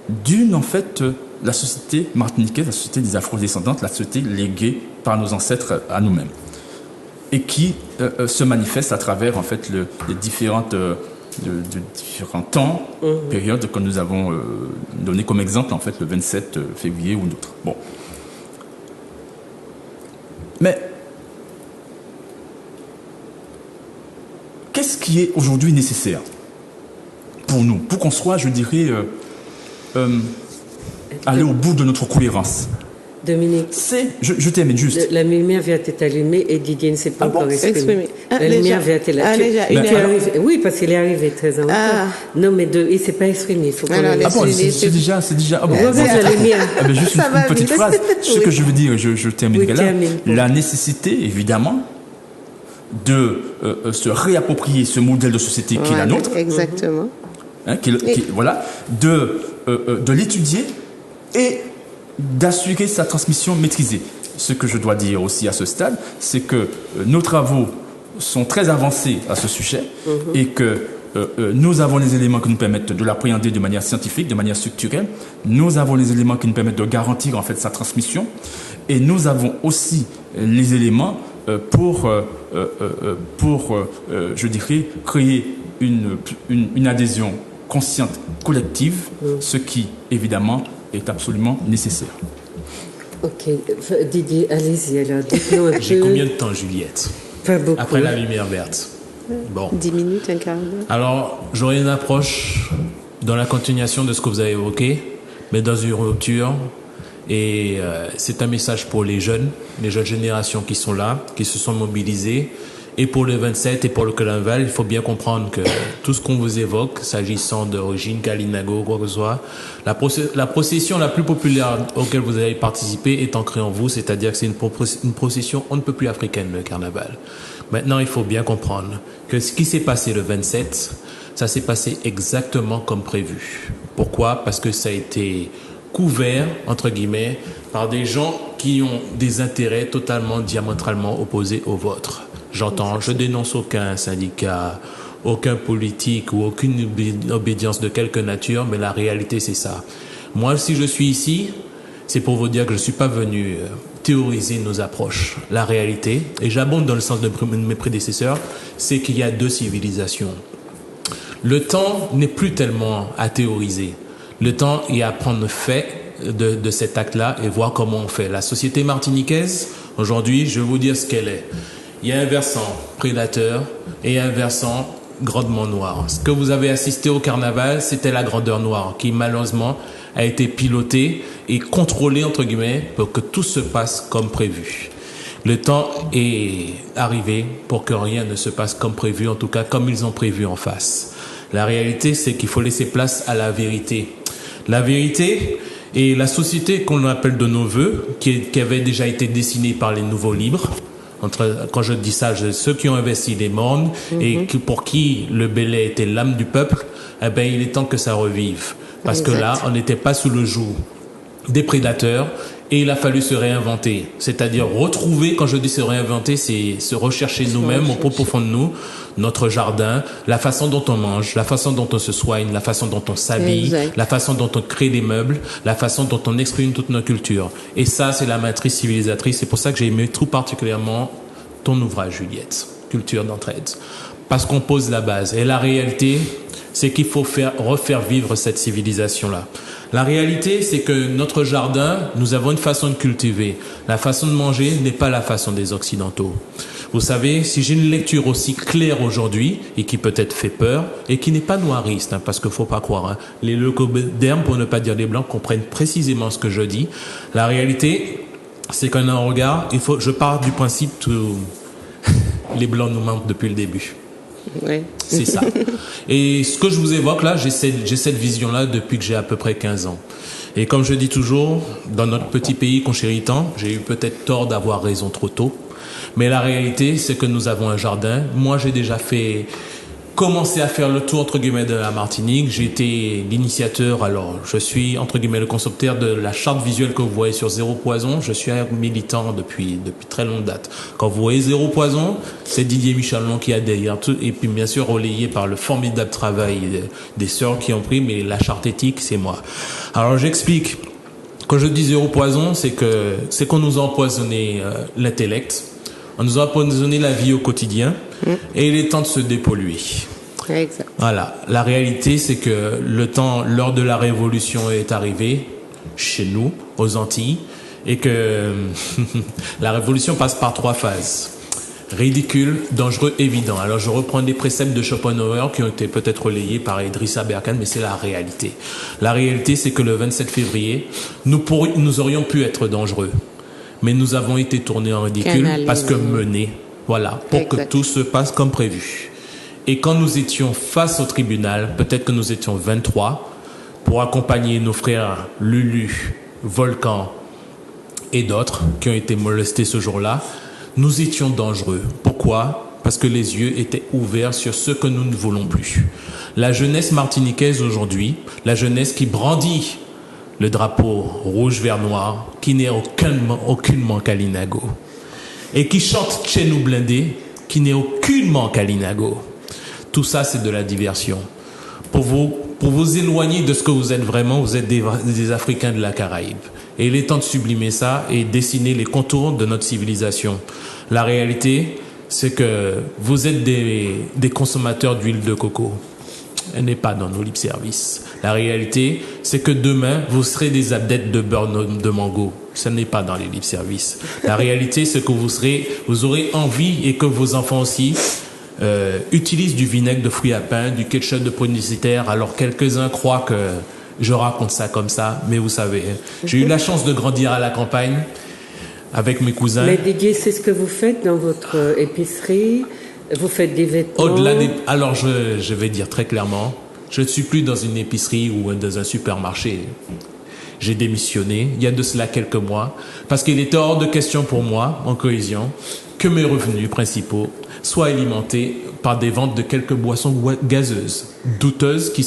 d'une, en fait, la société martiniquaise, la société des afro-descendantes, la société léguée par nos ancêtres à nous-mêmes. Et qui se manifeste à travers, en fait, les différents temps, périodes que nous avons donné comme exemple, en fait, le 27 février ou d'autres. Bon. Mais, qu'est-ce qui est aujourd'hui nécessaire pour nous, pour qu'on soit, je dirais, aller au bout de notre cohérence? Dominique. Je termine juste. La lumière vient d'être allumée et Didier ne s'est pas encore exprimé. La lumière vient d'être allumée. Oui, parce qu'il est arrivé très en retard. Non, mais il ne s'est pas exprimé. Il faut qu'on c'est déjà. Regarde la lumière. Juste une petite phrase. Ce que je veux dire, je terminerai là. La nécessité, évidemment, de se réapproprier ce modèle de société qui est la nôtre. Exactement. Voilà. De l'étudier et d'assurer sa transmission maîtrisée. Ce que je dois dire aussi à ce stade, c'est que nos travaux sont très avancés à ce sujet et que nous avons les éléments qui nous permettent de l'appréhender de manière scientifique, de manière structurelle. Nous avons les éléments qui nous permettent de garantir, en fait, sa transmission, et nous avons aussi les éléments pour je dirais, créer une adhésion consciente, collective, ce qui, évidemment, est absolument nécessaire. Ok. Didier, allez-y alors. Dites-nous un peu. J'ai combien de temps, Juliette? Pas beaucoup. Après la lumière verte. Bon. 10 minutes, un quart d'heure. Alors, j'aurai une approche dans la continuation de ce que vous avez évoqué, mais dans une rupture. Et c'est un message pour les jeunes générations qui sont là, qui se sont mobilisées. Et pour le 27 et pour le carnaval, il faut bien comprendre que tout ce qu'on vous évoque, s'agissant d'origine, Kalinago, quoi que ce soit, la procession la plus populaire auquel vous avez participé est ancrée en vous, c'est-à-dire que c'est une procession on ne peut plus africaine, le carnaval. Maintenant, il faut bien comprendre que ce qui s'est passé le 27, ça s'est passé exactement comme prévu. Pourquoi? Parce que ça a été couvert, entre guillemets, par des gens qui ont des intérêts totalement, diamétralement opposés aux vôtres. J'entends, je dénonce aucun syndicat, aucun politique ou aucune obédience de quelque nature, mais la réalité c'est ça. Moi, si je suis ici, c'est pour vous dire que je ne suis pas venu théoriser nos approches. La réalité, et j'abonde dans le sens de mes prédécesseurs, c'est qu'il y a deux civilisations. Le temps n'est plus tellement à théoriser. Le temps est à prendre fait de cet acte-là et voir comment on fait. La société martiniquaise, aujourd'hui, je vais vous dire ce qu'elle est. Il y a un versant prédateur et un versant grandement noir. Ce que vous avez assisté au carnaval, c'était la grandeur noire qui malheureusement a été pilotée et contrôlée entre guillemets pour que tout se passe comme prévu. Le temps est arrivé pour que rien ne se passe comme prévu, en tout cas comme ils ont prévu en face. La réalité, c'est qu'il faut laisser place à la vérité. La vérité est la société qu'on appelle de nos voeux, qui avait déjà été dessinée par les nouveaux libres. Quand je dis ça, ceux qui ont investi les mornes et pour qui le Belay était l'âme du peuple, eh ben, il est temps que ça revive. Parce que là, on n'était pas sous le joug des prédateurs et il a fallu se réinventer. C'est-à-dire retrouver, quand je dis se réinventer, c'est se rechercher nous-mêmes au plus profond de nous, notre jardin, la façon dont on mange, la façon dont on se soigne, la façon dont on s'habille, la façon dont on crée des meubles, la façon dont on exprime toute notre culture. Et ça, c'est la matrice civilisatrice. C'est pour ça que j'ai aimé tout particulièrement ton ouvrage, Juliette. culture d'entraide. Parce qu'on pose la base. Et la réalité, c'est qu'il faut refaire vivre cette civilisation-là. La réalité, c'est que notre jardin, nous avons une façon de cultiver. La façon de manger n'est pas la façon des Occidentaux. Vous savez, si j'ai une lecture aussi claire aujourd'hui, et qui peut-être fait peur, et qui n'est pas noiriste, parce qu'il faut pas croire, les leucodermes, pour ne pas dire les blancs, comprennent précisément ce que je dis. La réalité, c'est qu'en un regard, je pars du principe que les blancs nous mentent depuis le début. Ouais. C'est ça. Et ce que je vous évoque là, j'ai cette vision-là depuis que j'ai à peu près 15 ans. Et comme je dis toujours, dans notre petit pays qu'on chérit tant, j'ai eu peut-être tort d'avoir raison trop tôt. Mais la réalité, c'est que nous avons un jardin. Moi, j'ai déjà commencé à faire le tour, entre guillemets, de la Martinique. J'ai été l'initiateur, alors je suis, entre guillemets, le concepteur de la charte visuelle que vous voyez sur Zéro Poison. Je suis un militant depuis très longue date. Quand vous voyez Zéro Poison, c'est Didier Michalon qui a derrière tout, et puis bien sûr relayé par le formidable travail des sœurs qui ont pris, mais la charte éthique, c'est moi. Alors j'explique. Quand je dis Zéro Poison, c'est qu'on nous a empoisonné l'intellect. On nous a empoisonné la vie au quotidien et il est temps de se dépolluer. Exact. Voilà. La réalité, c'est que l'heure de la révolution est arrivée chez nous, aux Antilles, et que la révolution passe par 3 phases. Ridicule, dangereux, évident. Alors je reprends des préceptes de Schopenhauer qui ont été peut-être relayés par Idrissa Berkane, mais c'est la réalité. La réalité, c'est que le 27 février, nous aurions pu être dangereux. Mais nous avons été tournés en ridicule parce que menés, voilà, pour que tout se passe comme prévu. Et quand nous étions face au tribunal, peut-être que nous étions 23, pour accompagner nos frères Lulu, Volcan et d'autres qui ont été molestés ce jour-là, nous étions dangereux. Pourquoi ? Parce que les yeux étaient ouverts sur ce que nous ne voulons plus. La jeunesse martiniquaise aujourd'hui, la jeunesse qui brandit le drapeau rouge, vert, noir, qui n'est aucunement Kalinago. Et qui chante chez nous blindés, qui n'est aucunement Kalinago. Tout ça, c'est de la diversion. Pour vous éloigner de ce que vous êtes vraiment, vous êtes des Africains de la Caraïbe. Et il est temps de sublimer ça et dessiner les contours de notre civilisation. La réalité, c'est que vous êtes des consommateurs d'huile de coco. Elle n'est pas dans nos lip services. La réalité, c'est que demain, vous serez des adeptes de beurre de mango. Ce n'est pas dans les lip services. La réalité, c'est que vous aurez envie et que vos enfants aussi utilisent du vinaigre de fruits à pain, du ketchup de publicitaire. Alors quelques-uns croient que je raconte ça comme ça, mais vous savez, j'ai eu la chance de grandir à la campagne avec mes cousins. Mais Didier, c'est ce que vous faites dans votre épicerie. Vous faites des vêtements. Alors je vais dire très clairement, je ne suis plus dans une épicerie ou dans un supermarché. J'ai démissionné il y a de cela quelques mois parce qu'il était hors de question pour moi, en cohésion, que mes revenus principaux soient alimentés par des ventes de quelques boissons gazeuses, douteuses, qui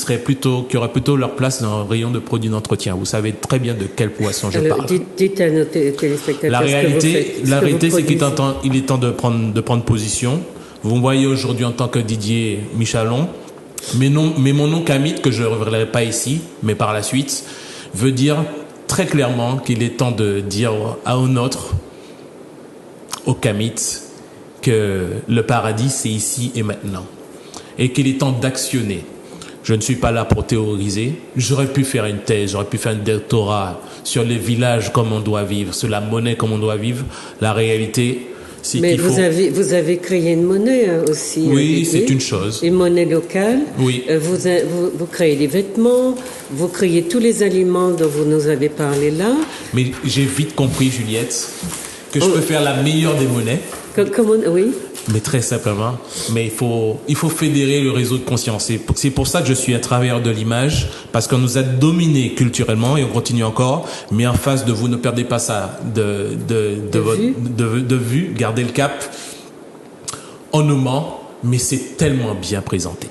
auraient plutôt leur place dans un rayon de produits d'entretien. Vous savez très bien de quelle boisson je parle. Dites à nos téléspectateurs la réalité, c'est qu'il est temps de prendre position. Vous me voyez aujourd'hui en tant que Didier Michalon, mais mon nom Kamit, que je ne révélerai pas ici, mais par la suite, veut dire très clairement qu'il est temps de dire à un autre, au Kamit, que le paradis, c'est ici et maintenant. Et qu'il est temps d'actionner. Je ne suis pas là pour théoriser. J'aurais pu faire une thèse, j'aurais pu faire un doctorat sur les villages comme on doit vivre, sur la monnaie comme on doit vivre. La réalité, c'est mais qu'il faut... vous avez créé une monnaie aussi. Oui, c'est une chose. Une monnaie locale. Oui. Vous créez des vêtements, vous créez tous les aliments dont vous nous avez parlé là. Mais j'ai vite compris, Juliette, que je peux faire la meilleure des monnaies. Oui. Mais très simplement, mais il faut fédérer le réseau de conscience. C'est pour ça que je suis un travailleur de l'image, parce qu'on nous a dominés culturellement et on continue encore. Mais en face de vous, ne perdez pas ça de vue, gardez le cap. On nous ment, mais c'est tellement bien présenté.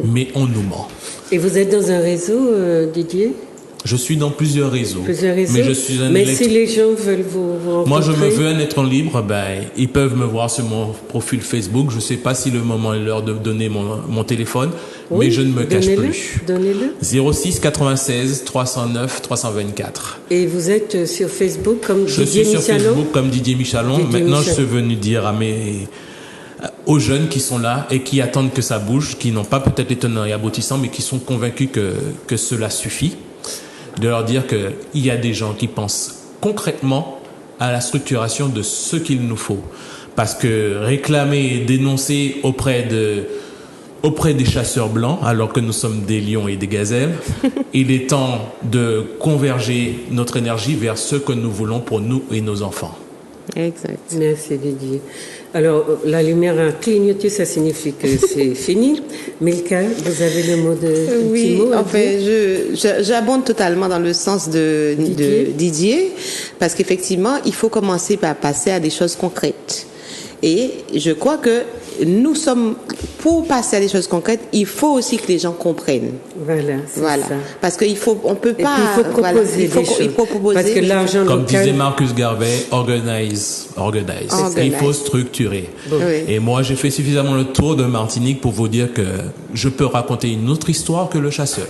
Mais on nous ment. Et vous êtes dans un réseau, Didier ? Je suis dans plusieurs réseaux. Mais je suis si les gens veulent vous rencontrer... Moi, je me veux un être libre, ils peuvent me voir sur mon profil Facebook. Je ne sais pas si le moment est l'heure de donner mon téléphone, mais je ne me cache plus. Donnez-le. 06 96 309 324. Et vous êtes sur Facebook comme Didier Michalon ? Je suis sur Facebook comme Didier Michalon. Maintenant, je suis venu dire aux jeunes qui sont là et qui attendent que ça bouge, qui n'ont pas peut-être les tenants et aboutissants, mais qui sont convaincus que cela suffit, de leur dire qu'il y a des gens qui pensent concrètement à la structuration de ce qu'il nous faut. Parce que réclamer, dénoncer auprès des chasseurs blancs, alors que nous sommes des lions et des gazelles, il est temps de converger notre énergie vers ce que nous voulons pour nous et nos enfants. Exact. Merci Didier. Alors, la lumière a clignoté, ça signifie que c'est fini. Milka, vous avez le mot de Oui, petit mot en fait, j'abonde totalement dans le sens de Didier, parce qu'effectivement, il faut commencer par passer à des choses concrètes. Et je crois que nous sommes, pour passer à des choses concrètes, il faut aussi que les gens comprennent. Voilà, c'est ça. Parce qu'il faut, on peut pas. Et puis, il faut proposer des choses. Il faut proposer. Parce que l'argent Comme local... disait Marcus Garvey, organize. Il faut structurer. Oui. Et moi, j'ai fait suffisamment le tour de Martinique pour vous dire que je peux raconter une autre histoire que le chasseur.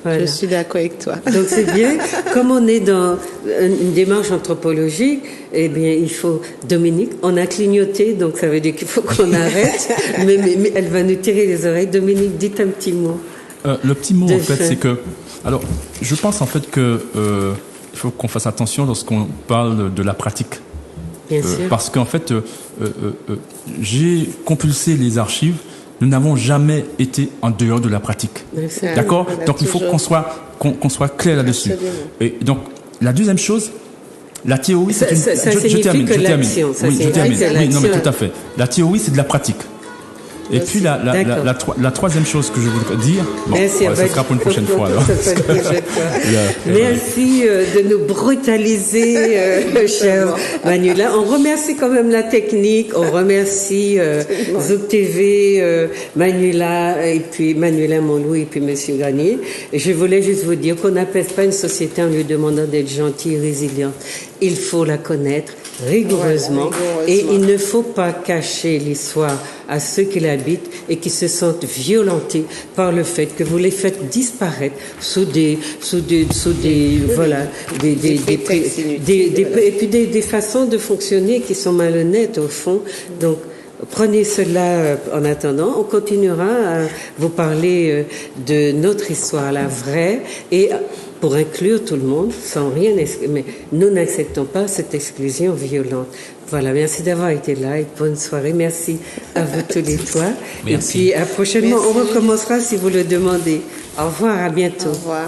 Voilà. Je suis d'accord avec toi. Donc c'est bien. Comme on est dans une démarche anthropologique, eh bien il faut, Dominique, on a clignoté, donc ça veut dire qu'il faut qu'on arrête, mais elle va nous tirer les oreilles. Dominique, dites un petit mot. Le petit mot, en fait, c'est que... Alors, je pense en fait que il faut qu'on fasse attention lorsqu'on parle de la pratique. Bien sûr. Parce qu'en fait, j'ai compulsé les archives. Nous n'avons jamais été en dehors de la pratique. D'accord? Donc il faut qu'on soit clair là-dessus. Et donc la deuxième chose, la théorie, c'est je termine. Oui, non mais tout à fait. La théorie, c'est de la pratique. Et puis la troisième chose que je voudrais dire, ça sera pour une prochaine fois alors. Merci de nous brutaliser, cher Manuela. On remercie quand même la technique, on remercie Zouk TV, Manuela et puis Manuela Monlou et puis Monsieur Garnier. Et je voulais juste vous dire qu'on n'apaise pas une société en lui demandant d'être gentille et résiliente. Il faut la connaître rigoureusement et il ne faut pas cacher l'histoire à ceux qui l'habitent et qui se sentent violentés par le fait que vous les faites disparaître sous des façons de fonctionner qui sont malhonnêtes au fond. Donc prenez cela en attendant. On continuera à vous parler de notre histoire, la vraie, et pour inclure tout le monde, sans rien, mais nous n'acceptons pas cette exclusion violente. Voilà, merci d'avoir été là et bonne soirée. Merci à vous tous les trois. Merci. Et puis prochainement, on recommencera si vous le demandez. Au revoir, à bientôt. Au revoir.